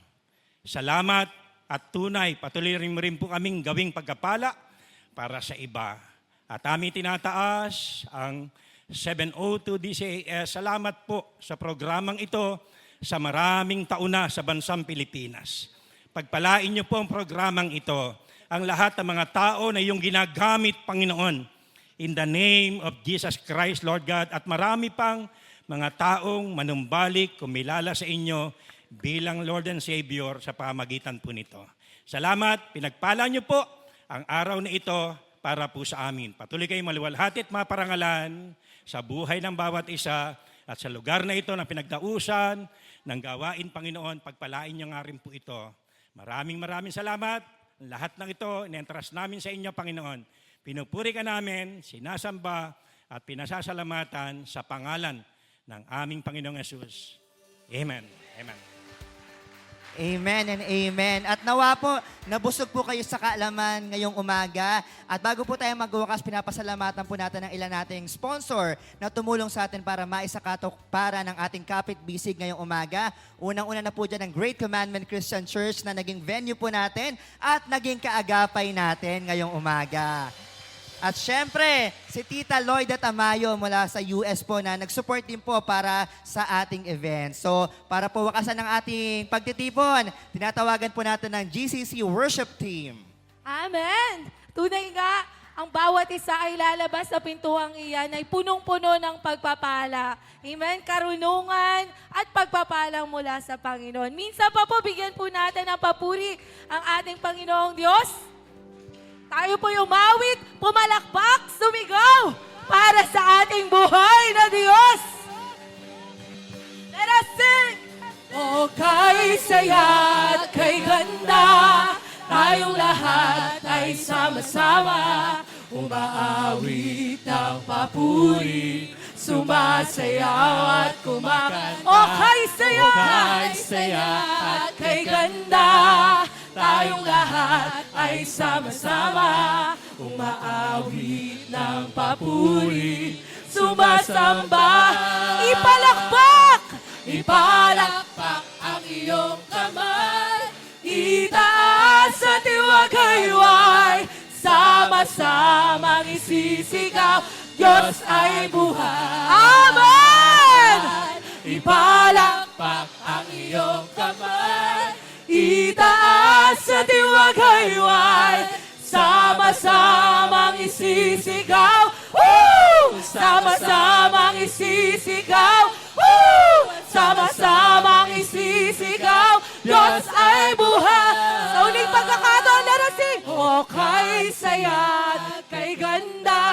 Salamat at tunay, patuloy rin po kaming gawing pagkapala para sa iba. At aming tinataas ang 702 DCAS. Salamat po sa programang ito sa maraming taon na sa bansang Pilipinas. Pagpalain niyo po ang programang ito, ang lahat ng mga tao na iyong ginagamit, Panginoon, in the name of Jesus Christ, Lord God, at marami pang mga taong manumbalik, kumilala sa inyo bilang Lord and Savior sa pamagitan po nito. Salamat, pinagpala niyo po ang araw na ito para po sa amin. Patuloy kayong maluwalhati at maparangalan sa buhay ng bawat isa at sa lugar na ito na pinagdausan ng gawain, Panginoon, pagpalain niyo nga rin po ito. Maraming salamat. Lahat ng ito, in-entrust namin sa inyo, Panginoon. Pinupuri ka namin, sinasamba at pinasasalamatan sa pangalan ng aming Panginoong Yesus. Amen. Amen. Amen and amen. At nawa po, nabusog po kayo sa kaalaman ngayong umaga. At bago po tayo magwakas, pinapasalamatan po natin ang ilan nating sponsor na tumulong sa atin para maisakatok para ng ating Kapit Bisig ngayong umaga. Unang-una na po dyan ang Great Commandment Christian Church na naging venue po natin at naging kaagapay natin ngayong umaga. At syempre, si Tita Lloyda Tamayo mula sa US po na nag-support din po para sa ating event. So, para po wakasan ng ating pagtitipon, tinatawagan po natin ng GCC Worship Team. Amen! Tunay nga, ang bawat isa ay lalabas sa pintuang iyan ay punong-puno ng pagpapala. Amen? Karunungan at pagpapala mula sa Panginoon. Minsan pa po, bigyan po natin ng papuri ang ating Panginoong Diyos. Tayo po umawit, pumalakpak, sumigaw para sa ating buhay na Diyos. Let us sing! O kay saya at kay ganda, tayong lahat ay sama-sama, umaawit ng papuri, sumasayaw at kumakanta. O kay saya at kay ganda, tayong lahat ay sama-sama, umaawit ng papuri, sumasamba. Ipalakpak ang iyong kamay, itaas at iwagayway, sama-samang isisigaw, Diyos ay buhay. Amen! Ipalakpak ang iyong kamay, itaas at iwagayway, sama-samang isisigaw, woo! Sama-samang isisigaw, woo! Sama-samang isisigaw, Diyos ay buhay. Sa uling pagkakataon na sing, o kay saya at kay ganda,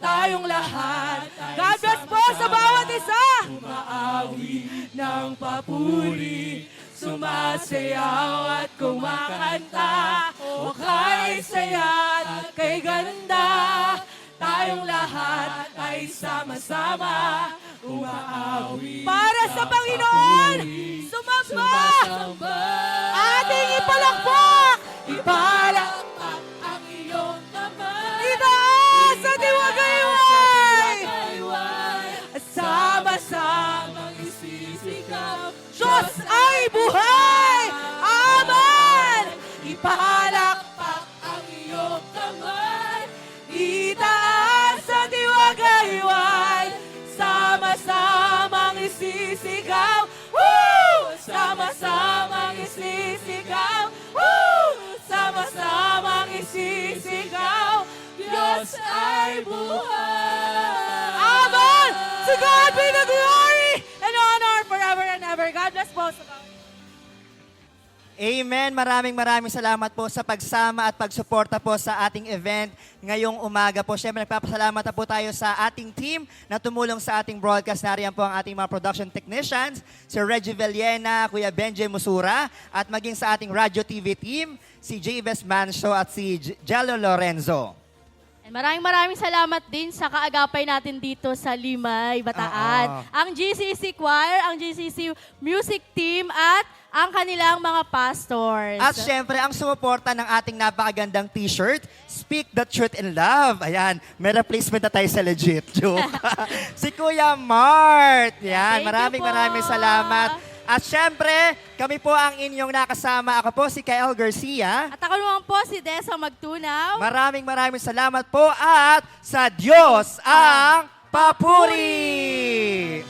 tayong lahat. God bless po sa bawat isa. Umaawi ng papuri, sumasayaw at kumakanta. O kay saya at kay ganda, tayong lahat ay sama-sama, umaawi. Para sa Panginoon, sumamba! Ating ipalakpak! Ipalakpak ang iyong kamay, itaas at iwagayway, sama-samang isisigaw, Diyos ay buhay! Amen! Ipalakpak ang iyong kamay, itaas at iwagayway, sama-samang isisigaw, woo! Sama-samang isisigaw, woo! Sama-samang isisigaw, Diyos ay buhay. Amen! To God be the glory and honor forever and ever. God bless po sa bawat. Amen. Maraming salamat po sa pagsama at pagsuporta po sa ating event ngayong umaga po. Siyempre, nagpapasalamat na po tayo sa ating team na tumulong sa ating broadcast. Nariyan po ang ating mga production technicians, si Reggie Villena, Kuya Benji Musura, at maging sa ating Radio TV team, si Jabez Manso at si Jello Lorenzo. Maraming salamat din sa kaagapay natin dito sa Limay, Bataan. Ang GCC Choir, ang GCC Music Team, at ang kanilang mga pastors. At syempre, ang sumuporta ng ating napakagandang t-shirt, Speak the Truth in Love. Ayan, may replacement na tayo sa legit. Joke. Si Kuya Mart. Yan, maraming salamat. At syempre, kami po ang inyong nakasama. Ako po si Kyle Garcia. At ako naman po si Desa Magtunaw. Maraming salamat po at sa Diyos ang papuri!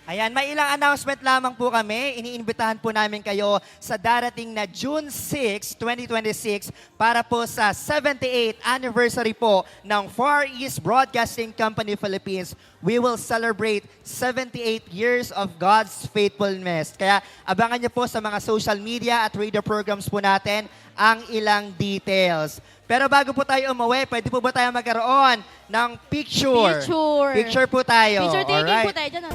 Ayan, may ilang announcement lamang po kami. Iniimbitahan po namin kayo sa darating na June 6, 2026 para po sa 78th anniversary po ng Far East Broadcasting Company Philippines. We will celebrate 78 years of God's faithfulness. Kaya abangan niyo po sa mga social media at radio programs po natin ang ilang details. Pero bago po tayo umuwi, pwede po ba tayo magkaroon ng picture? Picture Picture po tayo. Picture taking Alright. po tayo dyan.